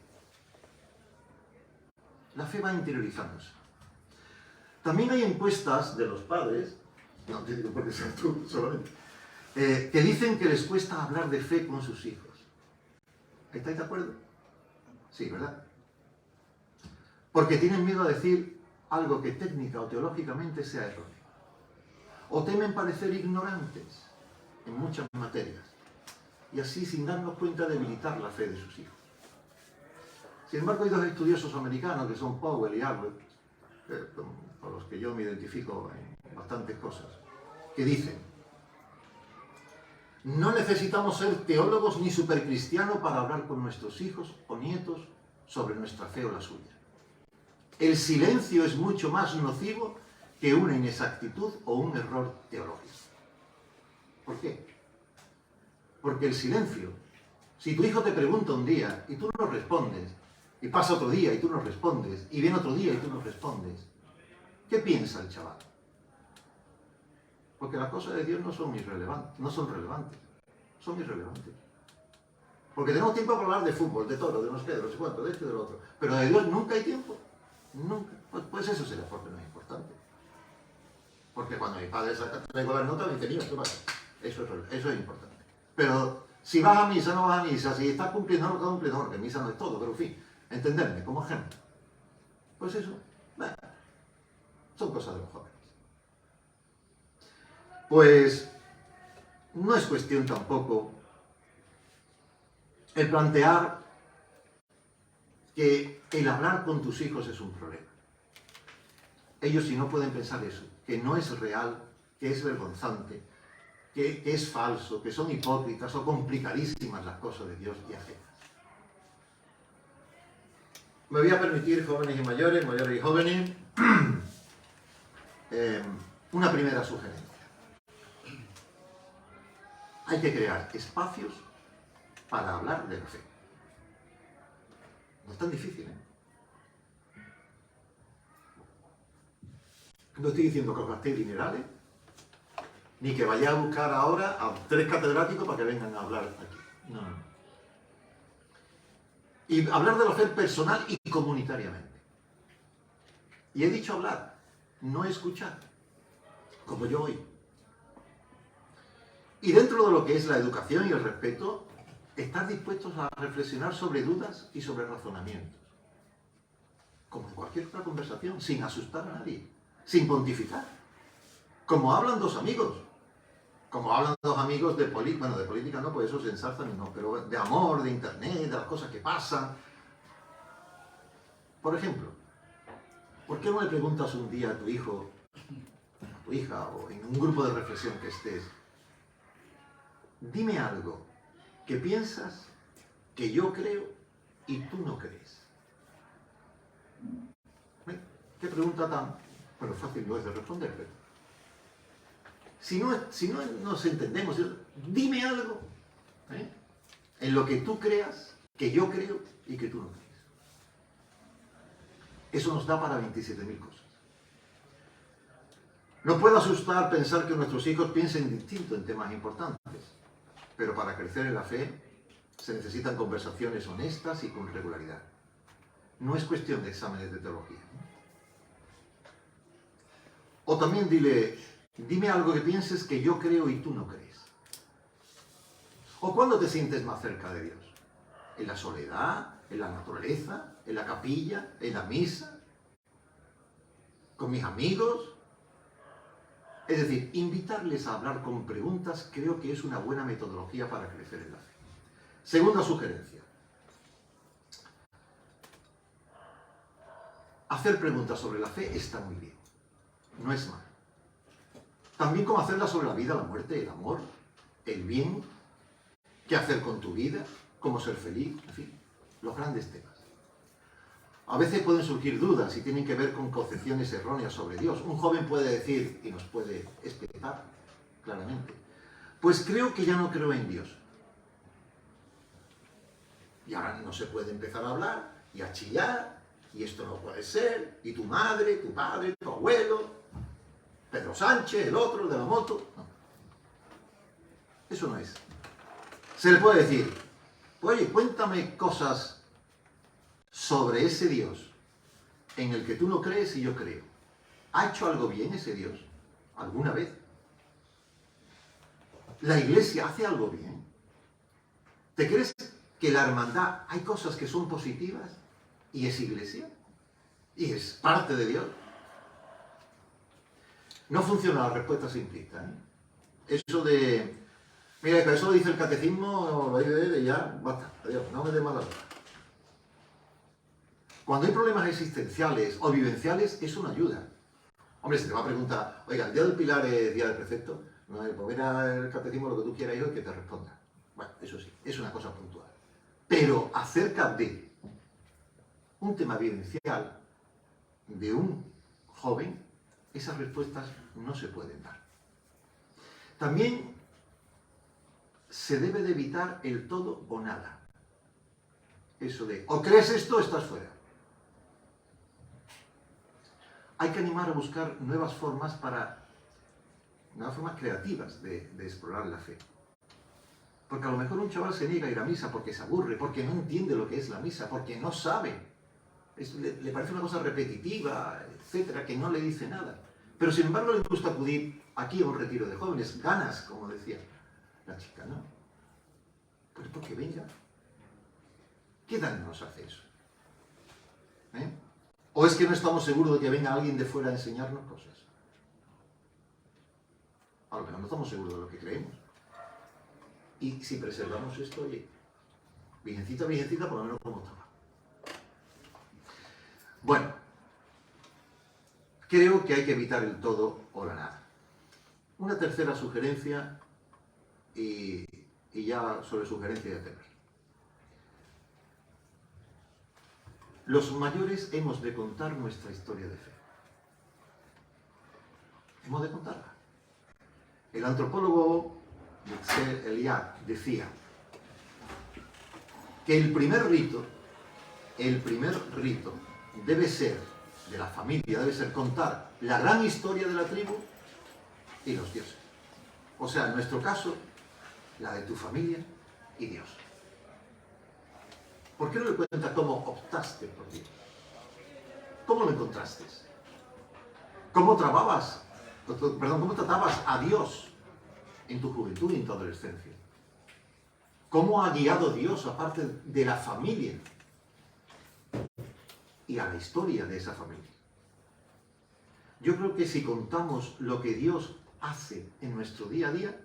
La fe va interiorizándose. También hay encuestas de los padres, no te digo porque seas tú solamente, que dicen que les cuesta hablar de fe con sus hijos. ¿Estáis de acuerdo? Sí, ¿verdad? Porque tienen miedo a decir algo que técnica o teológicamente sea erróneo. O temen parecer ignorantes en muchas materias. Y así, sin darnos cuenta, debilitar la fe de sus hijos. Sin embargo, hay dos estudiosos americanos, que son Powell y Albert, con los que yo me identifico en bastantes cosas, que dicen: no necesitamos ser teólogos ni supercristianos para hablar con nuestros hijos o nietos sobre nuestra fe o la suya. El silencio es mucho más nocivo que una inexactitud o un error teológico. ¿Por qué? Porque el silencio, si tu hijo te pregunta un día y tú no respondes, y pasa otro día y tú no respondes, y viene otro día y tú no respondes, ¿qué piensa el chaval? Porque las cosas de Dios no son irrelevantes, son irrelevantes. Porque tenemos tiempo para hablar de fútbol, de toro, de no sé qué, de no sé cuánto, de esto y de lo otro. Pero de Dios nunca hay tiempo. Nunca. Pues eso será porque no es importante. Porque cuando mi padre traigo las notas, me dice, niño, ¿qué pasa? Eso es importante. Pero si vas a misa, no vas a misa, si estás cumpliendo, no estás cumpliendo, porque misa no es todo, pero en fin, entenderme como ejemplo. Pues eso, bueno, son cosas de los jóvenes. Pues no es cuestión tampoco el plantear que el hablar con tus hijos es un problema. Ellos si no pueden pensar eso, que no es real, que es vergonzante, que es falso, que son hipócritas o complicadísimas las cosas de Dios y ajenas. Me voy a permitir, jóvenes y mayores, mayores y jóvenes, una primera sugerencia. Hay que crear espacios para hablar de la fe. No es tan difícil, ¿eh? No estoy diciendo que os gastéis dinerales, ni que vayáis a buscar ahora a 3 catedráticos para que vengan a hablar aquí. No. Y hablar de la fe personal y comunitariamente. Y he dicho hablar, no escuchar, como yo hoy. Y dentro de lo que es la educación y el respeto, estar dispuestos a reflexionar sobre dudas y sobre razonamientos. Como en cualquier otra conversación, sin asustar a nadie, sin pontificar. Como hablan dos amigos. Como hablan dos amigos de política, bueno, de política no, pues eso se ensalzan y no, pero de amor, de internet, de las cosas que pasan. Por ejemplo, ¿por qué no le preguntas un día a tu hijo, a tu hija, o en un grupo de reflexión que estés, dime algo que piensas que yo creo y tú no crees? ¿Qué pregunta tan? Pero fácil no es de responder, pero si no nos entendemos, dime algo en lo que tú creas, que yo creo y que tú no crees. Eso nos da para 27.000 cosas. Nos puede asustar pensar que nuestros hijos piensen distinto en temas importantes, pero para crecer en la fe se necesitan conversaciones honestas y con regularidad. No es cuestión de exámenes de teología. O también dime algo que pienses que yo creo y tú no crees. ¿O cuándo te sientes más cerca de Dios? ¿En la soledad? ¿En la naturaleza? ¿En la capilla? ¿En la misa? ¿Con mis amigos? Es decir, invitarles a hablar con preguntas creo que es una buena metodología para crecer en la fe. Segunda sugerencia. Hacer preguntas sobre la fe está muy bien. No es malo. También como hacerlas sobre la vida, la muerte, el amor, el bien, qué hacer con tu vida, cómo ser feliz, en fin, los grandes temas. A veces pueden surgir dudas y tienen que ver con concepciones erróneas sobre Dios. Un joven puede decir, y nos puede explicar claramente, pues creo que ya no creo en Dios. Y ahora no se puede empezar a hablar y a chillar, y esto no puede ser, y tu madre, tu padre, tu abuelo, Pedro Sánchez, el otro, el de la moto. No. Eso no es. Se le puede decir, oye, cuéntame cosas sobre ese Dios en el que tú no crees y yo creo. ¿Ha hecho algo bien ese Dios? ¿Alguna vez? ¿La Iglesia hace algo bien? ¿Te crees que la hermandad hay cosas que son positivas y es Iglesia? ¿Y es parte de Dios? No funciona la respuesta simplista, ¿eh? Eso de, mira, eso lo dice el catecismo, lo dice y ya, basta, adiós, no me dé mala hora. Cuando hay problemas existenciales o vivenciales, eso no ayuda. Hombre, se te va a preguntar, oiga, el día del Pilar es día del precepto, no, pues mira el catecismo lo que tú quieras, hijo, y que te responda. Bueno, eso sí, es una cosa puntual. Pero acerca de un tema vivencial de un joven, esas respuestas no se pueden dar. También se debe de evitar el todo o nada. Eso de, o crees esto o estás fuera. Hay que animar a buscar nuevas formas creativas de explorar la fe. Porque a lo mejor un chaval se niega a ir a misa porque se aburre, porque no entiende lo que es la misa, porque no sabe. Le parece una cosa repetitiva, etcétera, que no le dice nada. Pero sin embargo le gusta acudir aquí a un retiro de jóvenes, ganas, como decía la chica, ¿no? Pues porque venga. ¿Qué daño nos hace eso? ¿O es que no estamos seguros de que venga alguien de fuera a enseñarnos cosas? A lo mejor no estamos seguros de lo que creemos. Y si preservamos esto, oye, virgencita, virgencita, por lo menos como estaba. Bueno, creo que hay que evitar el todo o la nada. Una tercera sugerencia, y ya sobre sugerencia de temas. Los mayores hemos de contar nuestra historia de fe. Hemos de contarla. El antropólogo Yitzhak Eliad decía que el primer rito debe ser de la familia, debe ser contar la gran historia de la tribu y los dioses. O sea, en nuestro caso, la de tu familia y Dios. ¿Por qué no le cuentas cómo optaste por Dios? ¿Cómo lo encontraste? ¿Cómo tratabas a Dios en tu juventud y en tu adolescencia? ¿Cómo ha guiado Dios aparte de la familia y a la historia de esa familia? Yo creo que si contamos lo que Dios hace en nuestro día a día,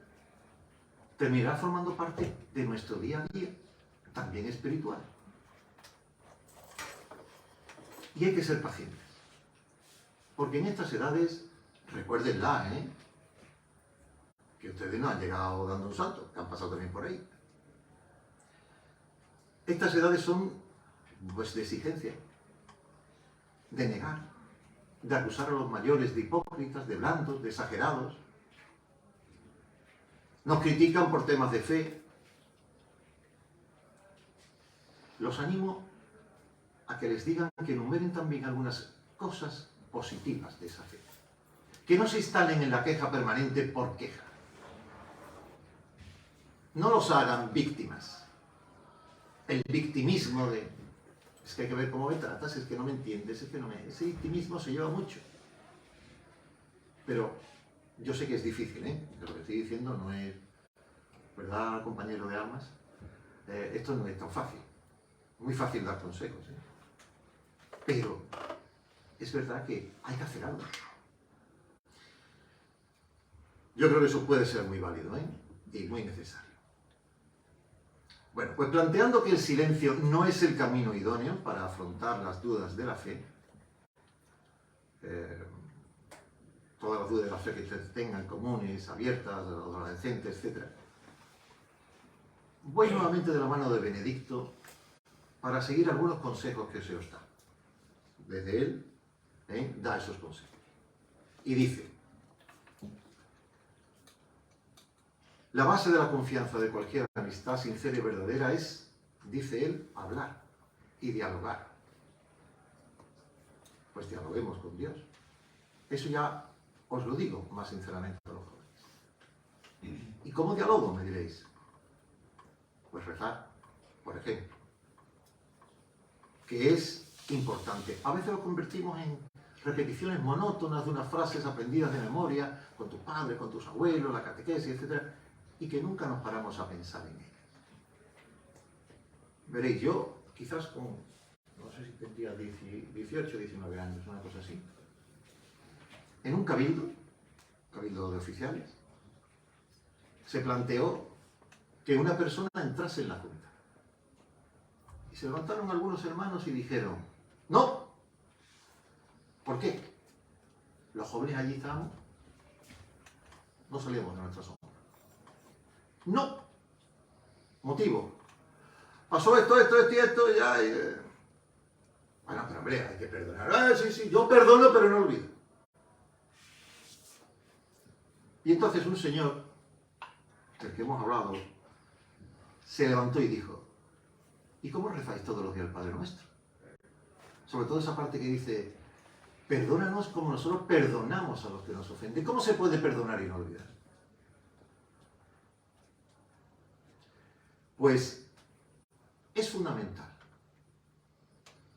terminará formando parte de nuestro día a día, también espiritual. Y hay que ser pacientes. Porque en estas edades, recuérdenla, que ustedes no han llegado dando un salto, que han pasado también por ahí. Estas edades son, pues, de exigencia, de negar, de acusar a los mayores de hipócritas, de blandos, de exagerados. Nos critican por temas de fe. Los animo a que les digan que enumeren también algunas cosas positivas de esa fe. Que no se instalen en la queja permanente por queja. No los hagan víctimas. El victimismo de... Es que hay que ver cómo me tratas, es que no me entiendes, es que no me... Ese victimismo se lleva mucho. Pero yo sé que es difícil, Lo que estoy diciendo no es... ¿Verdad, compañero de armas? Esto no es tan fácil. Muy fácil dar consejos, Pero es verdad que hay que hacer algo. Yo creo que eso puede ser muy válido, y muy necesario. Bueno, pues planteando que el silencio no es el camino idóneo para afrontar las dudas de la fe, todas las dudas de la fe que ustedes tengan, comunes, abiertas, adolescentes, etc. Voy nuevamente de la mano de Benedicto para seguir algunos consejos que se os da. Desde él, da esos consejos. Y dice: la base de la confianza de cualquier amistad sincera y verdadera es, dice él, hablar y dialogar. Pues dialoguemos con Dios. Eso ya os lo digo más sinceramente a los jóvenes. ¿Y cómo dialogo, me diréis? Pues rezar, por ejemplo, que es importante. A veces lo convertimos en repeticiones monótonas de unas frases aprendidas de memoria, con tu padre, con tus abuelos, la catequesis, etc., y que nunca nos paramos a pensar en ellas. Veréis, yo quizás con, no sé si tendría 18 o 19 años, una cosa así, en un cabildo de oficiales, se planteó que una persona entrase en la junta. Y se levantaron algunos hermanos y dijeron: ¡no! ¿Por qué? Los jóvenes allí estábamos, no salíamos de nuestra sombra. ¡No! Motivo: pasó esto, ya... Bueno, pero hombre, hay que perdonar. Sí, yo perdono, pero no olvido. Y entonces un señor, del que hemos hablado, se levantó y dijo: ¿y cómo rezáis todos los días el Padre Nuestro? Sobre todo esa parte que dice: perdónanos como nosotros perdonamos a los que nos ofenden. ¿Cómo se puede perdonar y no olvidar? Pues es fundamental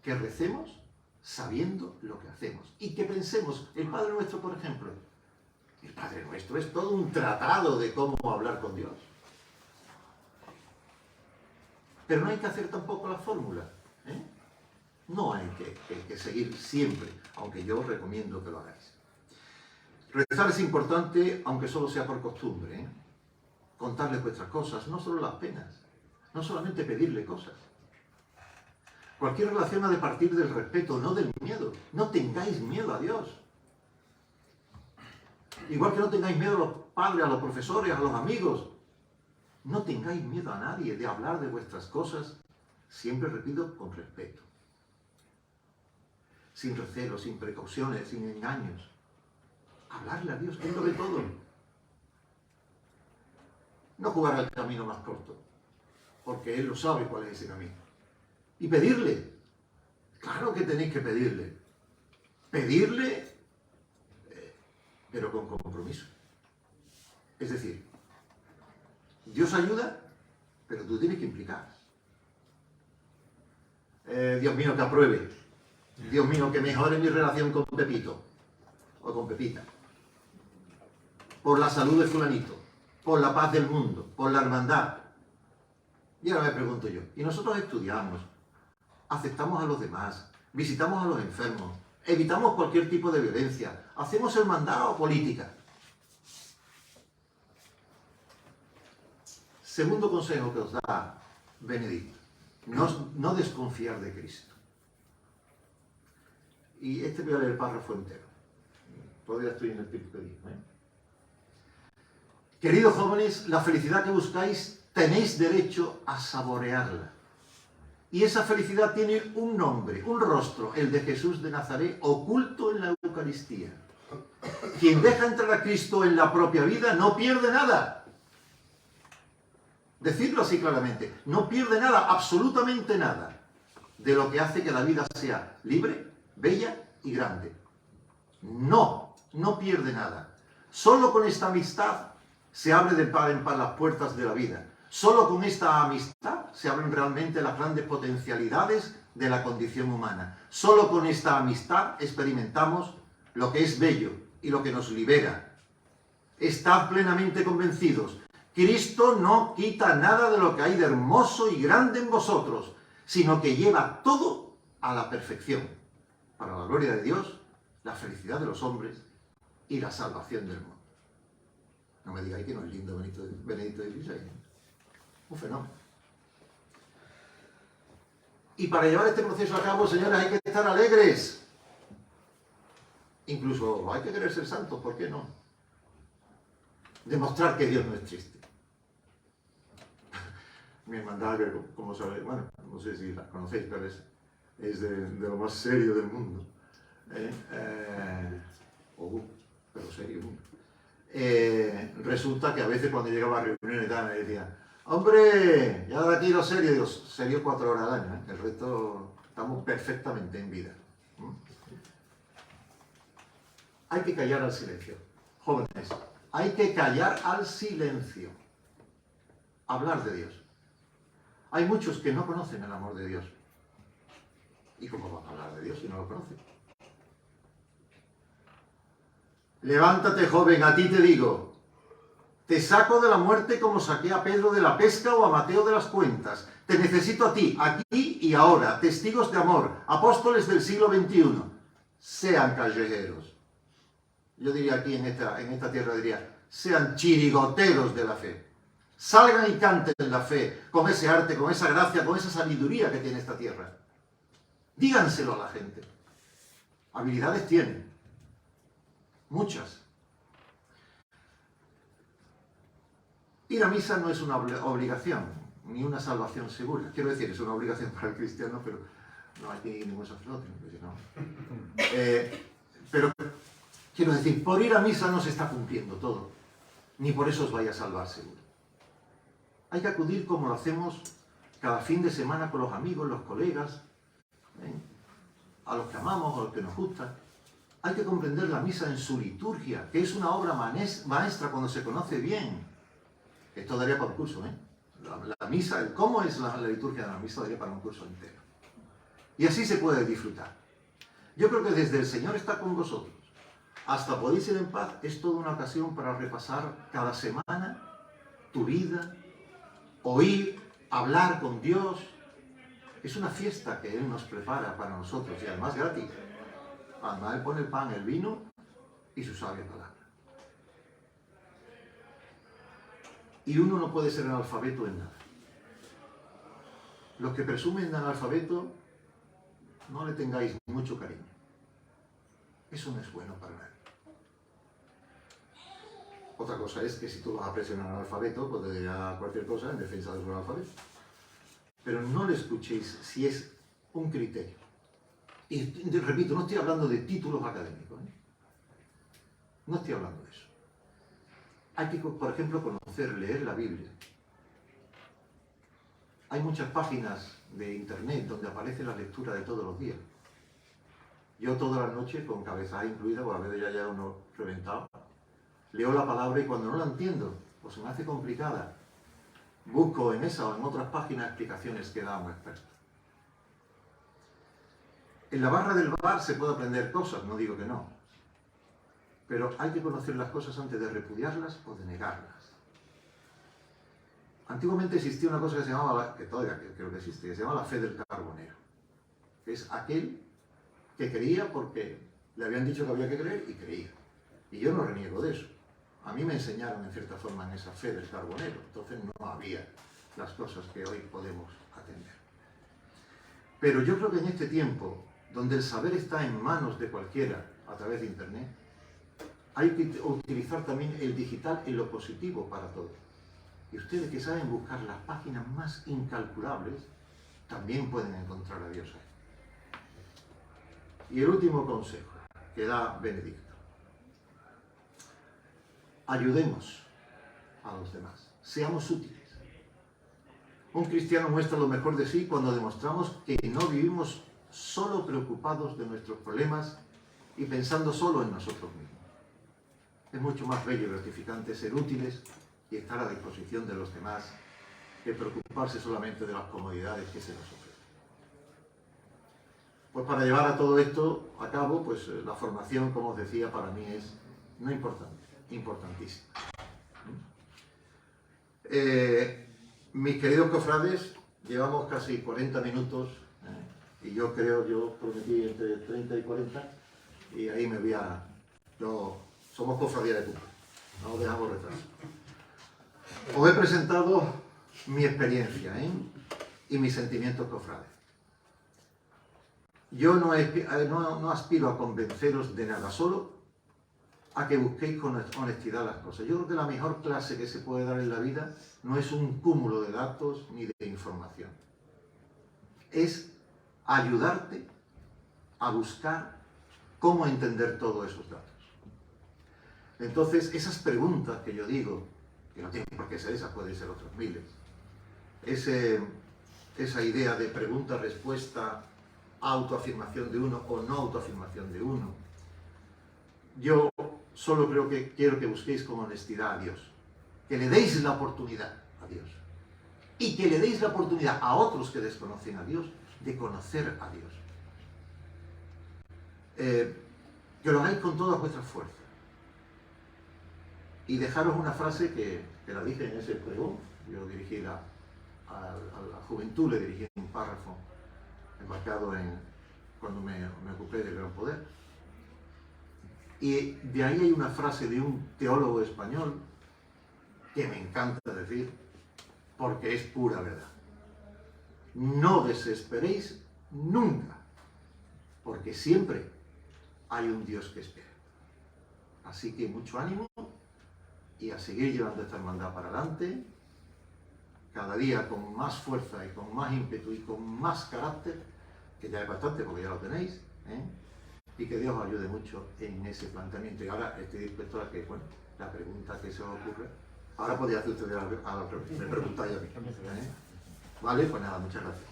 que recemos sabiendo lo que hacemos y que pensemos. El Padre Nuestro, por ejemplo, el Padre Nuestro es todo un tratado de cómo hablar con Dios. Pero no hay que hacer tampoco la fórmula, No hay que seguir siempre, aunque yo os recomiendo que lo hagáis. Rezar es importante, aunque solo sea por costumbre, ¿eh? Contarle vuestras cosas, no solo las penas, no solamente pedirle cosas. Cualquier relación ha de partir del respeto, no del miedo. No tengáis miedo a Dios. Igual que no tengáis miedo a los padres, a los profesores, a los amigos. No tengáis miedo a nadie de hablar de vuestras cosas, siempre repito, con respeto. Sin recelo, sin precauciones, sin engaños. Hablarle a Dios, que Él lo ve todo. No jugar al camino más corto, porque Él lo sabe cuál es ese camino. Y pedirle. Claro que tenéis que pedirle. Pedirle, pero con compromiso. Es decir, Dios ayuda, pero tú tienes que implicar. Dios mío, que apruebe. Dios mío, que mejore mi relación con Pepito o con Pepita. Por la salud de fulanito, por la paz del mundo, por la hermandad. Y ahora me pregunto yo, ¿y nosotros estudiamos, aceptamos a los demás, visitamos a los enfermos, evitamos cualquier tipo de violencia, hacemos hermandad o política? Segundo consejo que os da Benedicto, no desconfiar de Cristo. Y voy a leer el párrafo entero. Todavía estoy en el epicurismo, ¿eh? Queridos jóvenes, la felicidad que buscáis tenéis derecho a saborearla. Y esa felicidad tiene un nombre, un rostro, el de Jesús de Nazaret, oculto en la Eucaristía. Quien deja entrar a Cristo en la propia vida no pierde nada. Decidlo así claramente, no pierde nada, absolutamente nada, de lo que hace que la vida sea libre, bella y grande. No pierde nada. Solo con esta amistad se abren de par en par las puertas de la vida. Solo con esta amistad se abren realmente las grandes potencialidades de la condición humana. Solo con esta amistad experimentamos lo que es bello y lo que nos libera. Estad plenamente convencidos. Cristo no quita nada de lo que hay de hermoso y grande en vosotros, sino que lleva todo a la perfección, para la gloria de Dios, la felicidad de los hombres y la salvación del mundo. No me digáis que no es lindo Benedicto XVI. Un fenómeno. Y para llevar este proceso a cabo, señores, hay que estar alegres. Incluso hay que querer ser santos, ¿por qué no? Demostrar que Dios no es triste. Mi hermandad, como sabéis, bueno, no sé si la conocéis, pero es de lo más serio del mundo. Pero serio. Resulta que a veces cuando llegaba a reuniones y tal, me decían, hombre, ya de aquí lo serio, digo, serio 4 horas al año, el resto estamos perfectamente en vida. Hay que callar al silencio. Jóvenes, hay que callar al silencio. Hablar de Dios. Hay muchos que no conocen el amor de Dios. ¿Y cómo van a hablar de Dios si no lo conocen? Levántate, joven, a ti te digo. Te saco de la muerte como saqué a Pedro de la pesca o a Mateo de las cuentas. Te necesito a ti, aquí y ahora, testigos de amor, apóstoles del siglo XXI. Sean callejeros. Yo diría aquí en esta tierra, diría, sean chirigoteros de la fe. Salgan y canten la fe, con ese arte, con esa gracia, con esa sabiduría que tiene esta tierra. Díganselo a la gente. Habilidades tienen. Muchas. Ir a misa no es una obligación, ni una salvación segura. Quiero decir, es una obligación para el cristiano, pero no hay que ir ningún sacerdote. Pero quiero decir, por ir a misa no se está cumpliendo todo. Ni por eso os vaya a salvar seguro. Hay que acudir como lo hacemos cada fin de semana con los amigos, los colegas, a los que amamos, a los que nos gusta. Hay que comprender la misa en su liturgia, que es una obra maestra cuando se conoce bien. Esto daría para un curso, ¿eh? La misa, el cómo es la liturgia de la misa daría para un curso entero. Y así se puede disfrutar. Yo creo que desde el Señor está con vosotros hasta podéis ir en paz, es toda una ocasión para repasar cada semana tu vida, oír, hablar con Dios. Es una fiesta que Él nos prepara para nosotros y además gratis. Además Él pone el pan, el vino y su sabia palabra. Y uno no puede ser analfabeto en nada. Los que presumen de analfabeto, no le tengáis mucho cariño. Eso no es bueno para nadie. Otra cosa es que si tú vas a presionar al analfabeto, pues te dirá cualquier cosa en defensa de su analfabeto. Pero no le escuchéis si es un criterio. Y repito, no estoy hablando de títulos académicos, ¿eh? No estoy hablando de eso. Hay que, por ejemplo, conocer, leer la Biblia. Hay muchas páginas de internet donde aparece la lectura de todos los días. Yo todas las noches, con cabeza incluida, porque a veces ya uno reventado, leo la palabra y cuando no la entiendo, o se me hace complicada, busco en esa o en otras páginas explicaciones que da un experto. En la barra del bar se puede aprender cosas, no digo que no, pero hay que conocer las cosas antes de repudiarlas o de negarlas. Antiguamente existía una cosa que se llamaba, que todavía creo que existe, que se llama la fe del carbonero, que es aquel que creía porque le habían dicho que había que creer y creía. Y yo no reniego de eso. A mí me enseñaron en cierta forma en esa fe del carbonero, entonces no había las cosas que hoy podemos atender. Pero yo creo que en este tiempo, donde el saber está en manos de cualquiera a través de internet, hay que utilizar también el digital en lo positivo para todo. Y ustedes que saben buscar las páginas más incalculables, también pueden encontrar a Dios ahí. Y el último consejo que da Benedicto. Ayudemos a los demás, seamos útiles. Un cristiano muestra lo mejor de sí cuando demostramos que no vivimos solo preocupados de nuestros problemas y pensando solo en nosotros mismos. Es mucho más bello y gratificante ser útiles y estar a disposición de los demás que preocuparse solamente de las comodidades que se nos ofrecen. Pues para llevar a todo esto a cabo, pues la formación, como os decía, para mí es no importante, importantísima. Mis queridos cofrades, llevamos casi 40 minutos y yo prometí entre 30 y 40 y ahí me voy a... somos cofradía de cumple, no dejamos retraso. Os he presentado mi experiencia y mis sentimientos cofrades. Yo no aspiro a convenceros de nada, solo a que busquéis con honestidad las cosas. Yo creo que la mejor clase que se puede dar en la vida no es un cúmulo de datos ni de información. Es ayudarte a buscar cómo entender todos esos datos. Entonces, esas preguntas que yo digo, que no tienen por qué ser esas, pueden ser otros miles, esa idea de pregunta-respuesta, autoafirmación de uno o no autoafirmación de uno, yo solo quiero que busquéis con honestidad a Dios, que le deis la oportunidad a Dios y que le deis la oportunidad a otros que desconocen a Dios de conocer a Dios. Que lo hagáis con todas vuestras fuerzas. Y dejaros una frase que la dije en ese pregón. Yo dirigí a la juventud, le dirigí un párrafo embarcado cuando me ocupé del Gran Poder. Y de ahí hay una frase de un teólogo español que me encanta decir, porque es pura verdad. No desesperéis nunca, porque siempre hay un Dios que espera. Así que mucho ánimo y a seguir llevando esta hermandad para adelante, cada día con más fuerza y con más ímpetu y con más carácter, que ya es bastante porque ya lo tenéis, y que Dios os ayude mucho en ese planteamiento. Y ahora estoy dispuesto a que, bueno, la pregunta que se os ocurre, ahora podría hacer ustedes me preguntáis a mí. Vale, pues nada, muchas gracias.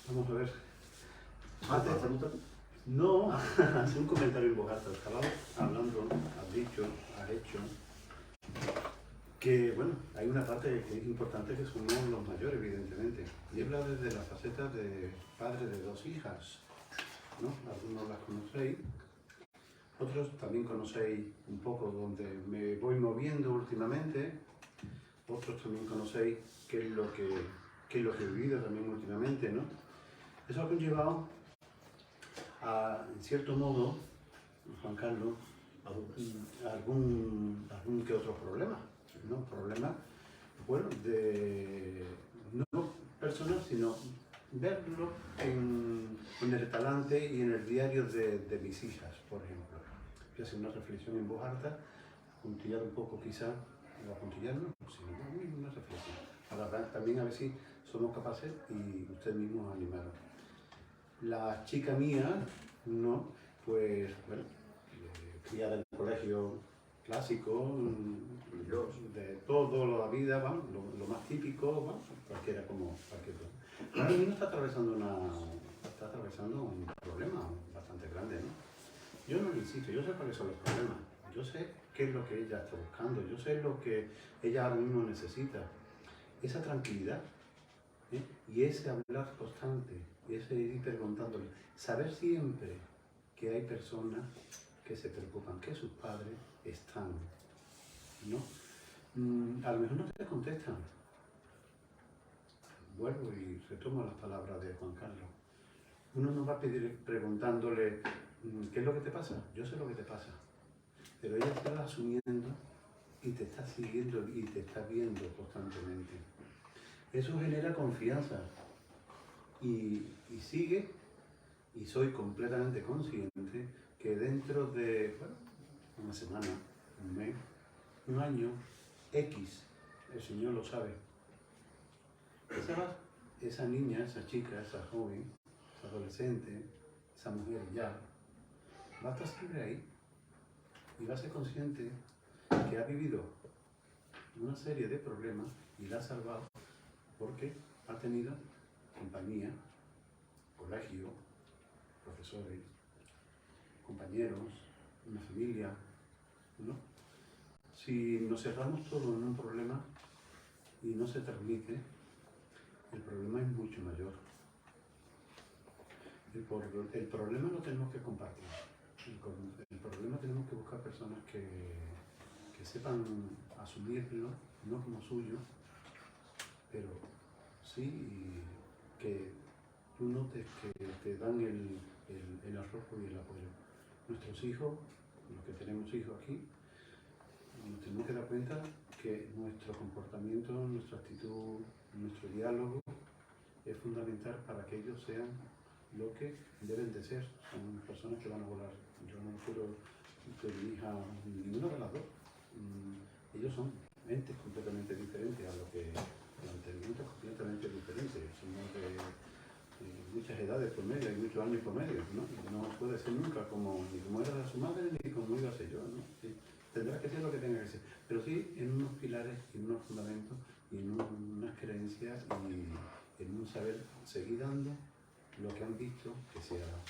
Vamos a ver. ¿Te has preguntado? No, hace un comentario en voz alta. Estabas hablando, has dicho, has hecho, que bueno, hay una parte que es importante que somos los mayores, evidentemente. Y habla desde la faceta de padre de dos hijas, ¿no? Algunos las conocéis, otros también conocéis un poco donde me voy moviendo últimamente, otros también conocéis qué es lo que he vivido también últimamente, ¿no? Eso ha conllevado a, en cierto modo, Juan Carlos, algún que otro problema, ¿no? Problema, bueno, de no personal, sino verlo en el talante y en el diario de mis hijas, por ejemplo. Voy a hacer una reflexión en voz alta, puntillar un poco quizá, no puntillar no, sino una reflexión. Para también a ver si somos capaces y ustedes mismos animaron. La chica mía, ¿no? Pues, bueno, criada en el colegio clásico, de toda la vida, ¿va? Lo más típico, ¿va? Cualquiera como cualquier cosa. Ahora mismo está atravesando un problema bastante grande, ¿no? Yo no le insisto, yo sé cuáles son los problemas, yo sé qué es lo que ella está buscando, yo sé lo que ella ahora mismo necesita. Esa tranquilidad, ¿eh? Y ese hablar constante, y ese ir preguntándole, saber siempre que hay personas que se preocupan, que sus padres están, ¿no? A lo mejor no te contestan. Vuelvo y retomo las palabras de Juan Carlos. Uno no va a pedir preguntándole, ¿qué es lo que te pasa? Yo sé lo que te pasa. Pero ella está asumiendo y te está siguiendo y te está viendo constantemente. Eso genera confianza. Y sigue, y soy completamente consciente que dentro de, bueno, una semana, un mes, un año, X, el Señor lo sabe. Esa niña, esa chica, esa joven, esa adolescente, esa mujer ya, va a estar siempre ahí y va a ser consciente que ha vivido una serie de problemas y la ha salvado porque ha tenido compañía, colegio, profesores, compañeros, una familia, ¿no? Si nos cerramos todo en un problema y no se transmite, el problema es mucho mayor. El problema lo tenemos que compartir. El problema tenemos que buscar personas que sepan asumirlo, no como suyo, pero sí que tú notes que te dan el arrojo y el apoyo. Nuestros hijos, los que tenemos hijos aquí, nos tenemos que dar cuenta que nuestro comportamiento, nuestra actitud, nuestro diálogo es fundamental para que ellos sean lo que deben de ser. Son personas que van a volar. Yo no quiero que mi hija, ninguna de las dos, ellos son mentes completamente diferentes a lo que el entendimiento es completamente diferente. Somos de muchas edades por medio, hay muchos años por medio, ¿no? No puede ser nunca ni como era su madre ni como iba a ser yo, ¿no? Sí, tendrá que ser lo que tenga que ser, pero sí en unos pilares, en unos fundamentos y en unas creencias y en un saber seguir dando lo que han visto que se haga.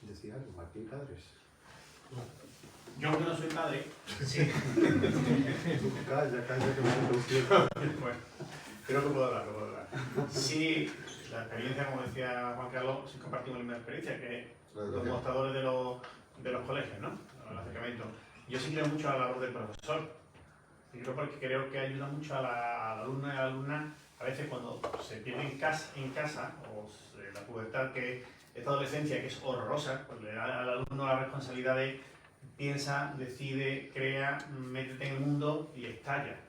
Decía algo, Martín, padres. Yo, aunque no soy padre, sí. Calla, que me han producido. Bueno, creo que puedo hablar, Sí, la experiencia, como decía Juan Carlos, sí compartimos la misma experiencia, que los mostradores de los colegios, ¿no? El acercamiento. Yo sí creo mucho a la labor del profesor. Y creo porque creo que ayuda mucho al alumno y a la alumna, a veces cuando se pierde en casa o la pubertad, que esta adolescencia que es horrorosa, pues le da al alumno la responsabilidad de piensa, decide, crea, métete en el mundo y estalla.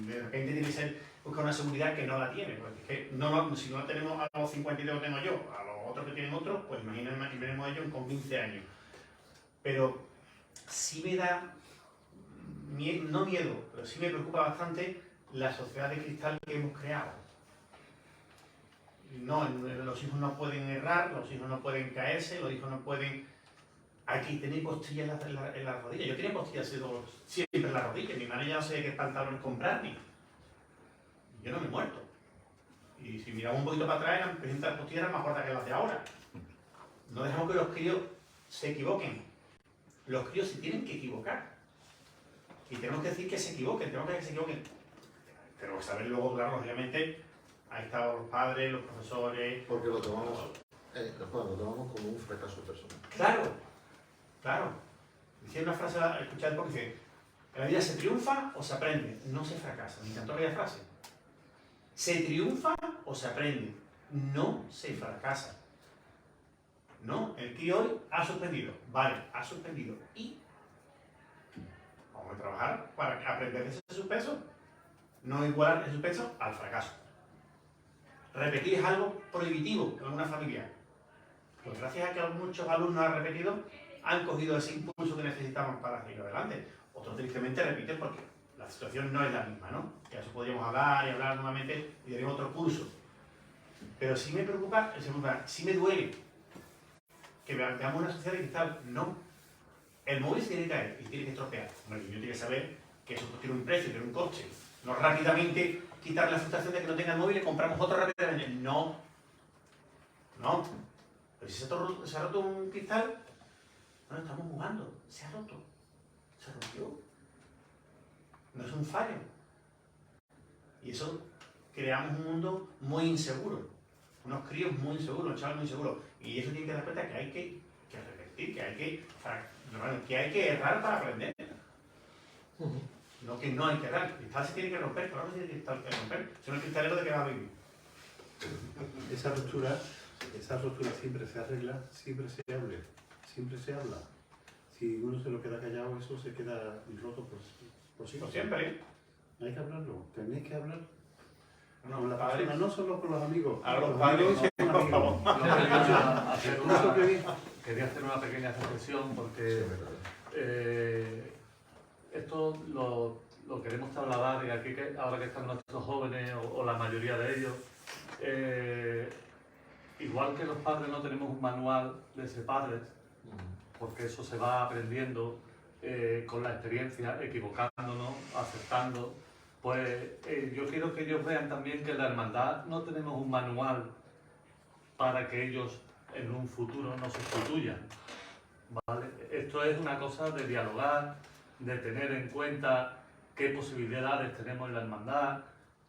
De repente tiene que ser buscar una seguridad que no la tiene, porque es que si no la tenemos a los 52 que tengo yo, a los otros que tienen otros, pues imaginemos ellos con 15 años. Pero sí me da, no miedo, pero sí me preocupa bastante la sociedad de cristal que hemos creado. No, los hijos no pueden errar, los hijos no pueden caerse, los hijos no pueden... Aquí tenéis costillas en las rodillas. Yo tenía costillas siempre en las rodillas. Mi madre ya no sé qué pantalones comprarme. Yo no me he muerto. Y si miramos un poquito para atrás, las costillas eran más cortas que las de ahora. No dejamos que los críos se equivoquen. Los críos se tienen que equivocar. Y tenemos que decir que se equivoquen, tenemos que equivoquen. Pero saber luego durar, lógicamente, ahí están los padres, los profesores... Porque lo tomamos como un fracaso personal. Claro. Decía una frase, escuchad porque dice, en la vida se triunfa o se aprende, no se fracasa. Me encantó aquella frase. Se triunfa o se aprende, no se fracasa. No, el crío hoy ha suspendido. Vale, ha suspendido. Y vamos a trabajar para aprender de ese suspenso. No igualar el suspenso al fracaso. Repetir es algo prohibitivo en una familia. Pues gracias a que muchos alumnos han repetido, han cogido ese impulso que necesitaban para seguir adelante. Otros tristemente repiten porque la situación no es la misma, ¿no? Que eso podríamos hablar y hablar nuevamente y daríamos otro curso. Pero sí me preocupa, sí me duele que veamos una sociedad digital. No. El móvil se tiene que caer y tiene que estropear. Bueno, el niño tiene que saber que eso tiene un precio, tiene un coste. No rápidamente quitar la frustración de que no tenga el móvil y compramos otro rápidamente. No. No. Pero si se ha roto un cristal, bueno, estamos jugando. Se ha roto. Se rompió. No es un fallo. Y eso creamos un mundo muy inseguro. Unos críos muy inseguros, unos chavales muy inseguros. Y eso tiene que dar cuenta que hay que repetir, que hay que errar para aprender. No que no hay que errar. El cristal se tiene que romper, claro que se tiene que romper. Si no, el cristalero de qué va a vivir. Esa ruptura siempre se arregla, siempre se habla. Si uno se lo queda callado, eso se queda roto por siempre. Siempre. Hay que hablarlo, tenéis que hablar. No, Con la padres. persona, no solo con los amigos. A los padres, con por favor. Quería hacer una pequeña reflexión porque esto lo queremos trasladar y aquí ahora que están nuestros jóvenes o la mayoría de ellos, igual que los padres no tenemos un manual de ser padres, porque eso se va aprendiendo con la experiencia, equivocándonos, acertando. Pues yo quiero que ellos vean también que en la hermandad no tenemos un manual para que ellos en un futuro no se sustituyan, ¿vale? Esto es una cosa de dialogar, de tener en cuenta qué posibilidades tenemos en la hermandad,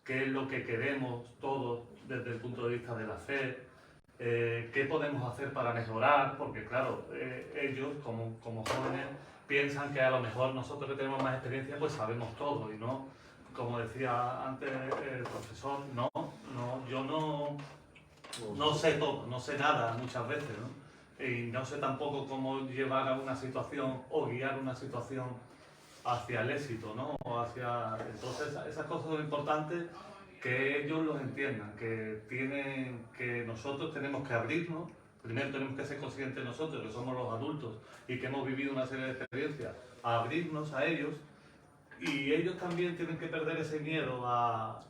qué es lo que queremos todos desde el punto de vista de la fe, qué podemos hacer para mejorar, porque claro, ellos como jóvenes piensan que a lo mejor nosotros que tenemos más experiencia pues sabemos todo y no. Como decía antes el profesor, yo no sé todo, no sé nada muchas veces, ¿no? Y no sé tampoco cómo llevar a una situación o guiar una situación hacia el éxito, ¿no? Entonces esas cosas son importantes que ellos los entiendan, que nosotros tenemos que abrirnos. Primero tenemos que ser conscientes nosotros, que somos los adultos y que hemos vivido una serie de experiencias, a abrirnos a ellos. Y ellos también tienen que perder ese miedo a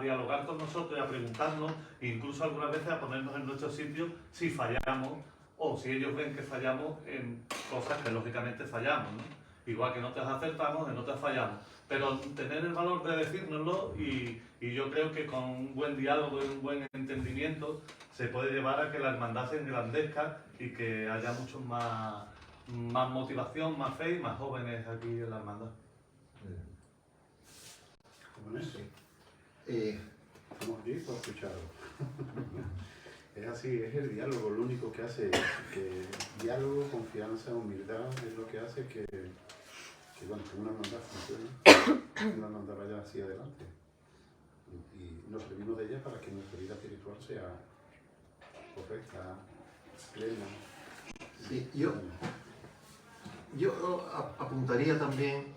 dialogar con nosotros y a preguntarnos, incluso algunas veces a ponernos en nuestro sitio si fallamos o si ellos ven que fallamos en cosas que lógicamente fallamos, ¿no? Igual que en otras acertamos, en otras fallamos. Pero tener el valor de decírnoslo y yo creo que con un buen diálogo y un buen entendimiento se puede llevar a que la hermandad se engrandezca y que haya mucho más motivación, más fe y más jóvenes aquí en la hermandad. Estamos aquí por escucharlo. Es así, es el diálogo lo único que hace que diálogo, confianza, humildad es lo que hace que bueno, que una hermandad funcione, que una hermandad vaya hacia adelante. Y nos servimos de ella para que nuestra vida espiritual sea correcta, plena. Sí, yo apuntaría también,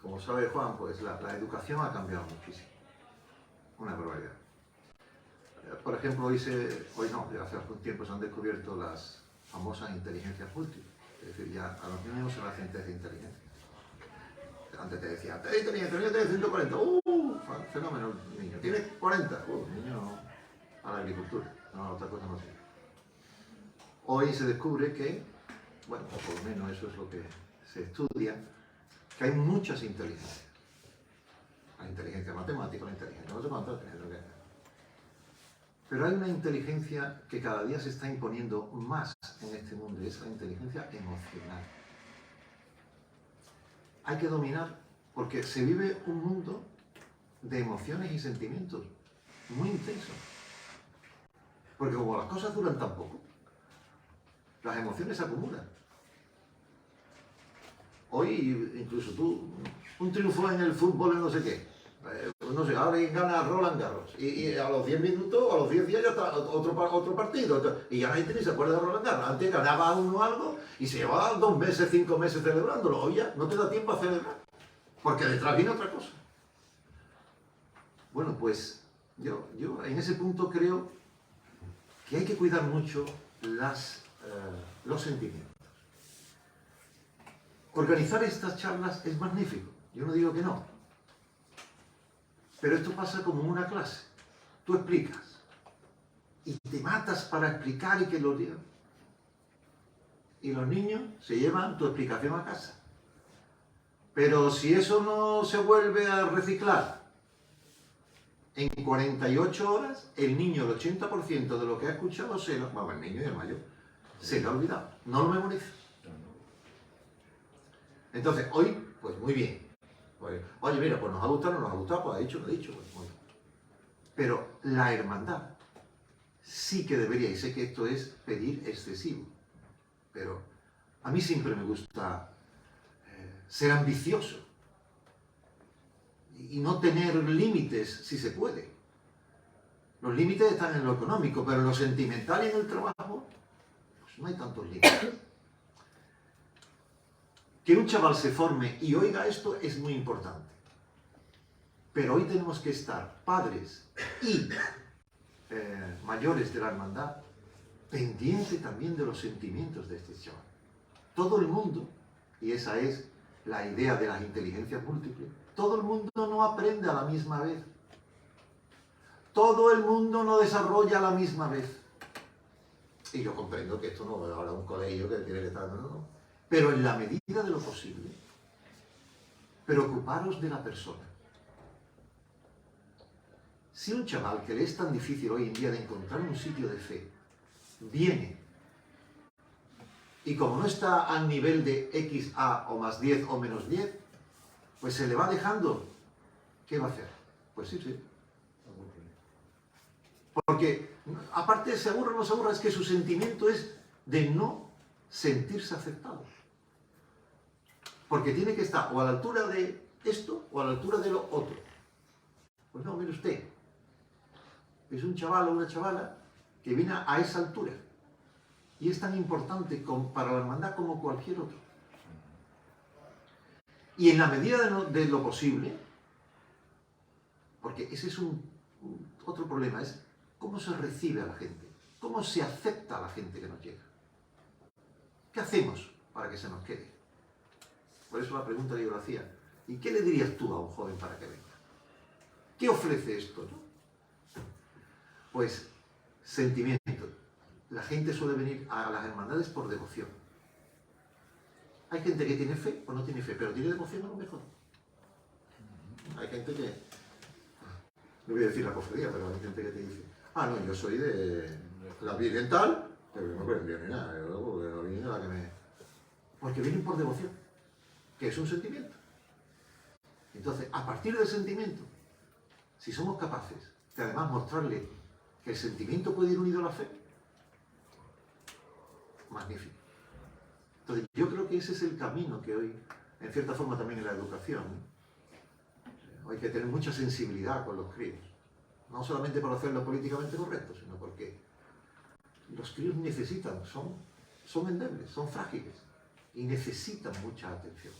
como sabe Juan, pues la educación ha cambiado muchísimo. Una barbaridad. Por ejemplo, hoy no, ya hace algún tiempo se han descubierto las famosas inteligencias múltiples. Es decir, ya a los niños se le hacen test de inteligencia. Antes te decía, test de inteligencia, el niño tiene 140, fenómeno el niño. ¿Tienes 40? El niño no, a la agricultura, no a otra cosa no sirve. Hoy se descubre que, bueno, o por lo menos eso es lo que se estudia, que hay muchas inteligencias. La inteligencia matemática, la inteligencia no sé cuánto, pero hay una inteligencia que cada día se está imponiendo más en este mundo, y es la inteligencia emocional. Hay que dominar, porque se vive un mundo de emociones y sentimientos muy intensos. Porque como las cosas duran tan poco, las emociones se acumulan. Hoy, incluso tú, un triunfo en el fútbol, en no sé qué. no sé, ahora gana Roland Garros. Y a los 10 minutos o a los 10 días ya está otro partido. Y ya la gente ni se acuerda de Roland Garros. Antes ganaba uno algo y se llevaba 2 meses, 5 meses celebrándolo. Hoy ya no te da tiempo a celebrar. Porque detrás viene otra cosa. Bueno, pues yo en ese punto creo que hay que cuidar mucho los sentimientos. Organizar estas charlas es magnífico, yo no digo que no. Pero esto pasa como en una clase. Tú explicas y te matas para explicar y que lo digan. Y los niños se llevan tu explicación a casa. Pero si eso no se vuelve a reciclar, en 48 horas, el niño, el 80% de lo que ha escuchado, bueno, el niño y el mayor, se lo ha olvidado, no lo memoriza. Entonces, hoy, pues muy bien. Pues, oye, mira, pues nos ha gustado, no nos ha gustado, pues ha dicho, no ha dicho, pues muy bien. Pero la hermandad sí que debería, y sé que esto es pedir excesivo, pero a mí siempre me gusta ser ambicioso y no tener límites si se puede. Los límites están en lo económico, pero en lo sentimental y en el trabajo, pues no hay tantos límites. Que un chaval se forme y oiga esto es muy importante. Pero hoy tenemos que estar, padres y mayores de la hermandad, pendientes también de los sentimientos de este chaval. Todo el mundo, y esa es la idea de las inteligencias múltiples, todo el mundo no aprende a la misma vez. Todo el mundo no desarrolla a la misma vez. Y yo comprendo que esto no es ahora un colegio que tiene que estar... No. Pero en la medida de lo posible, preocuparos de la persona. Si un chaval que le es tan difícil hoy en día de encontrar un sitio de fe, viene y como no está al nivel de XA o más 10 o menos 10, pues se le va dejando, ¿qué va a hacer? Pues sí. Porque, aparte de se aburra o no se aburra, es que su sentimiento es de no sentirse aceptado. Porque tiene que estar o a la altura de esto o a la altura de lo otro. Pues no, mire usted, es un chaval o una chavala que viene a esa altura. Y es tan importante para la hermandad como cualquier otro. Y en la medida de lo posible, porque ese es otro problema, es cómo se recibe a la gente, cómo se acepta a la gente que nos llega. ¿Qué hacemos para que se nos quede? Por eso la pregunta que yo lo hacía. ¿Y qué le dirías tú a un joven para que venga? ¿Qué ofrece esto? ¿No? Pues sentimiento. La gente suele venir a las hermandades por devoción. Hay gente que tiene fe o no tiene fe, pero tiene devoción a lo mejor. Hay gente que, no voy a decir la cofradía, pero hay gente que te dice, no, yo soy de la Virgen tal, pero no pueden ni nada, la Virgen es la que me... Porque vienen por devoción, que es un sentimiento. Entonces, a partir del sentimiento, si somos capaces de además mostrarle que el sentimiento puede ir unido a la fe, magnífico. Entonces, yo creo que ese es el camino que hoy, en cierta forma también en la educación, hay que tener mucha sensibilidad con los críos. No solamente por hacerlo políticamente correcto, sino porque los críos necesitan, son endebles, son frágiles y necesitan mucha atención.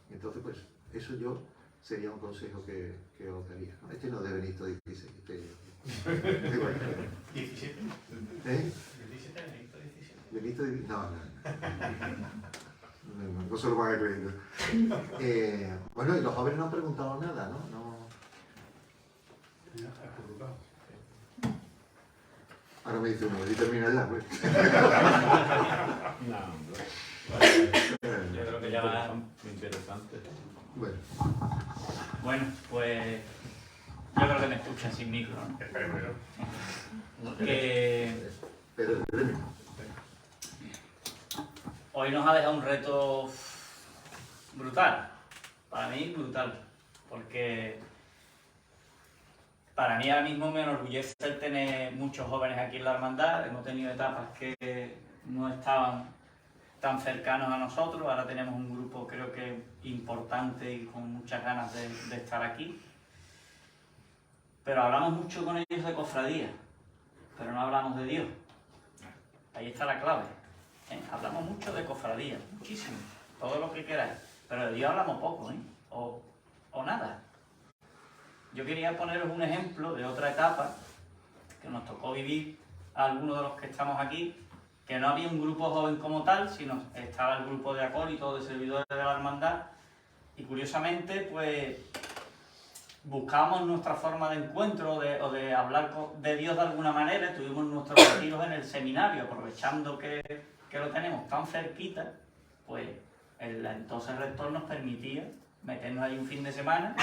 Entonces, pues, eso yo sería un consejo que os daría. Este no es de Benito XVI, este de 17. ¿Eh? 17, Benito 17. Benito XVI, no se lo van a creer. Bueno, y los jóvenes no han preguntado nada, ¿no? Ahora me dice uno, y termina ya, pues. Yo creo que ya va muy interesante. Bueno, pues yo creo que me escuchan sin micro, ¿no? Espero. pero Hoy nos ha dejado un reto brutal, para mí brutal, porque para mí ahora mismo me enorgullece el tener muchos jóvenes aquí en la hermandad. Hemos tenido etapas que no estaban tan cercanos a nosotros, ahora tenemos un grupo creo que importante y con muchas ganas de estar aquí. pero hablamos mucho con ellos de cofradía, pero no hablamos de Dios. Ahí está la clave. Hablamos mucho de cofradía, muchísimo, todo lo que queráis, pero de Dios hablamos poco, o nada. Yo quería poneros un ejemplo de otra etapa que nos tocó vivir a algunos de los que estamos aquí, que no había un grupo joven como tal, sino estaba el grupo de acólitos, de servidores de la hermandad, y curiosamente, pues, buscábamos nuestra forma de encuentro o de hablar de Dios de alguna manera. Tuvimos nuestros retiros en el seminario, aprovechando que lo tenemos tan cerquita, pues entonces el rector nos permitía meternos ahí un fin de semana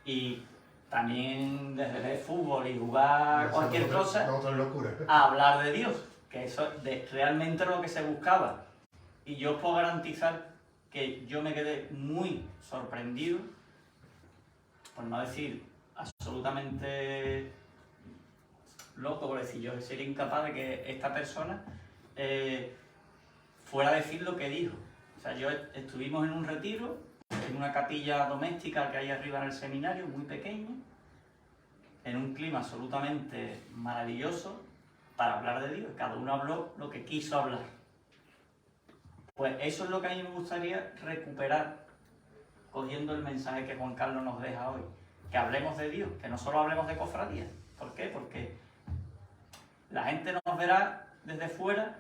y también desde ver fútbol y jugar cualquier cosa, a hablar de Dios, que eso realmente era lo que se buscaba. Y yo os puedo garantizar que yo me quedé muy sorprendido, por no decir absolutamente loco, por decir, yo sería incapaz de que esta persona fuera a decir lo que dijo. O sea, estuvimos en un retiro, en una capilla doméstica que hay arriba en el seminario, muy pequeña, en un clima absolutamente maravilloso, para hablar de Dios. Cada uno habló lo que quiso hablar. Pues eso es lo que a mí me gustaría recuperar, cogiendo el mensaje que Juan Carlos nos deja hoy. Que hablemos de Dios, que no solo hablemos de cofradía. ¿Por qué? Porque la gente nos verá desde fuera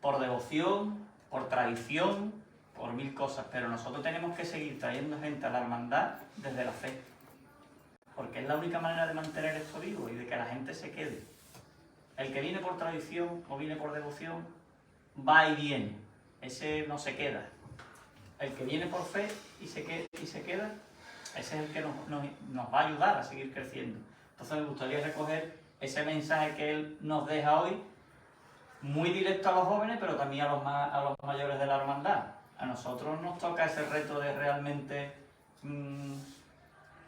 por devoción, por tradición, por mil cosas, pero nosotros tenemos que seguir trayendo gente a la hermandad desde la fe, porque es la única manera de mantener esto vivo y de que la gente se quede. El que viene por tradición o viene por devoción va y viene, ese no se queda. El que viene por fe y se queda, ese es el que nos va a ayudar a seguir creciendo. Entonces me gustaría recoger ese mensaje que él nos deja hoy, muy directo a los jóvenes, pero también a los mayores de la hermandad. A nosotros nos toca ese reto de realmente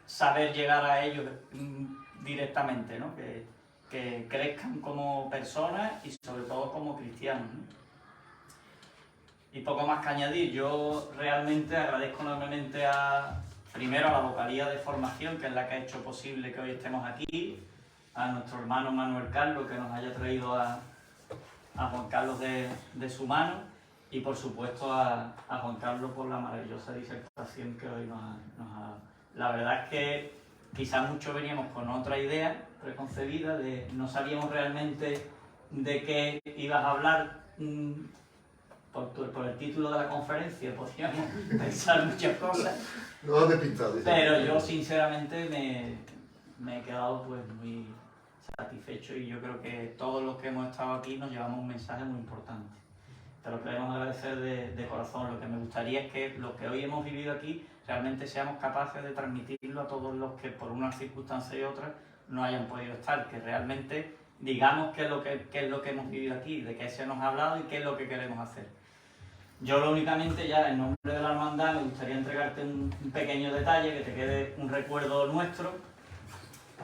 saber llegar a ellos directamente, ¿no? Que crezcan como personas y sobre todo como cristianos, ¿no? Y poco más que añadir. Yo realmente agradezco enormemente primero a la vocalía de formación, que es la que ha hecho posible que hoy estemos aquí, a nuestro hermano Manuel Carlos, que nos haya traído a Juan Carlos de su mano, y por supuesto a Juan Carlos por la maravillosa disertación que hoy nos ha... La verdad es que quizás muchos veníamos con otra idea preconcebida, no sabíamos realmente de qué ibas a hablar. Por el título de la conferencia podíamos pensar muchas cosas, No despintado, pero yo sinceramente me he quedado pues muy satisfecho, y yo creo que todos los que hemos estado aquí nos llevamos un mensaje muy importante. Te lo queremos agradecer de corazón. Lo que me gustaría es que lo que hoy hemos vivido aquí realmente seamos capaces de transmitirlo a todos los que por una circunstancia y otra no hayan podido estar, que realmente digamos qué es lo que hemos vivido aquí, de qué se nos ha hablado y qué es lo que queremos hacer. Yo únicamente ya en nombre de la hermandad me gustaría entregarte un pequeño detalle, que te quede un recuerdo nuestro,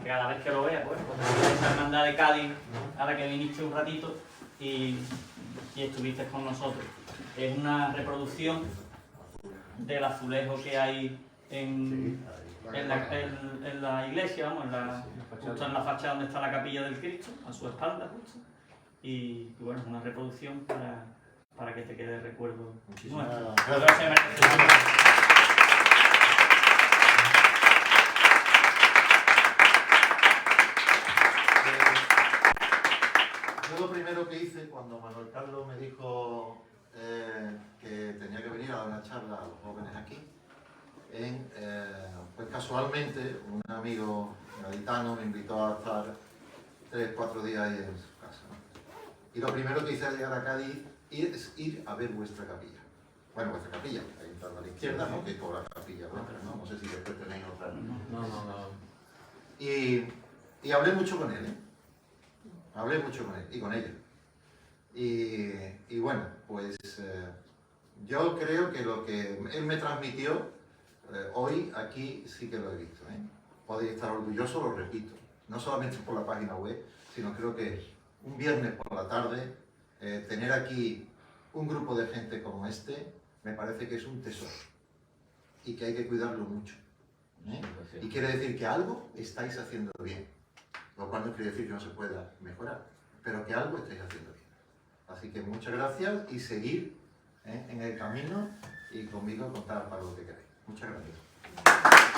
que cada vez que lo veas, pues esa hermandad de Cádiz a la que viniste un ratito y estuviste con nosotros. Es una reproducción del azulejo que hay en la iglesia, vamos, justo en la fachada donde está la capilla del Cristo, a su espalda justo. Y bueno, es una reproducción para que te quede recuerdo. Muchísimas Gracias. Yo lo primero que hice cuando Manuel Carlos me dijo que tenía que venir a dar una charla a los jóvenes aquí, pues casualmente un amigo gaditano me invitó a estar 3-4 días ahí en su casa, ¿no? Y lo primero que hice al llegar a Cádiz es ir a ver vuestra capilla. Bueno, vuestra capilla, ahí entrando a la izquierda, ¿no? Que es por la capilla vuestra, ¿no? No sé si después tenéis otra. No. Y hablé mucho con él, ¿eh? Hablé mucho con él y con ella. Y bueno, pues yo creo que lo que él me transmitió hoy aquí sí que lo he visto, ¿eh? Podéis estar orgullosos, lo repito, no solamente por la página web, sino creo que un viernes por la tarde tener aquí un grupo de gente como este me parece que es un tesoro y que hay que cuidarlo mucho. ¿eh? Y quiere decir que algo estáis haciendo bien, lo cual no quiere decir que no se pueda mejorar, pero que algo estáis haciendo bien. Así que muchas gracias y seguir en el camino y conmigo contar para lo que queráis. Muchas gracias.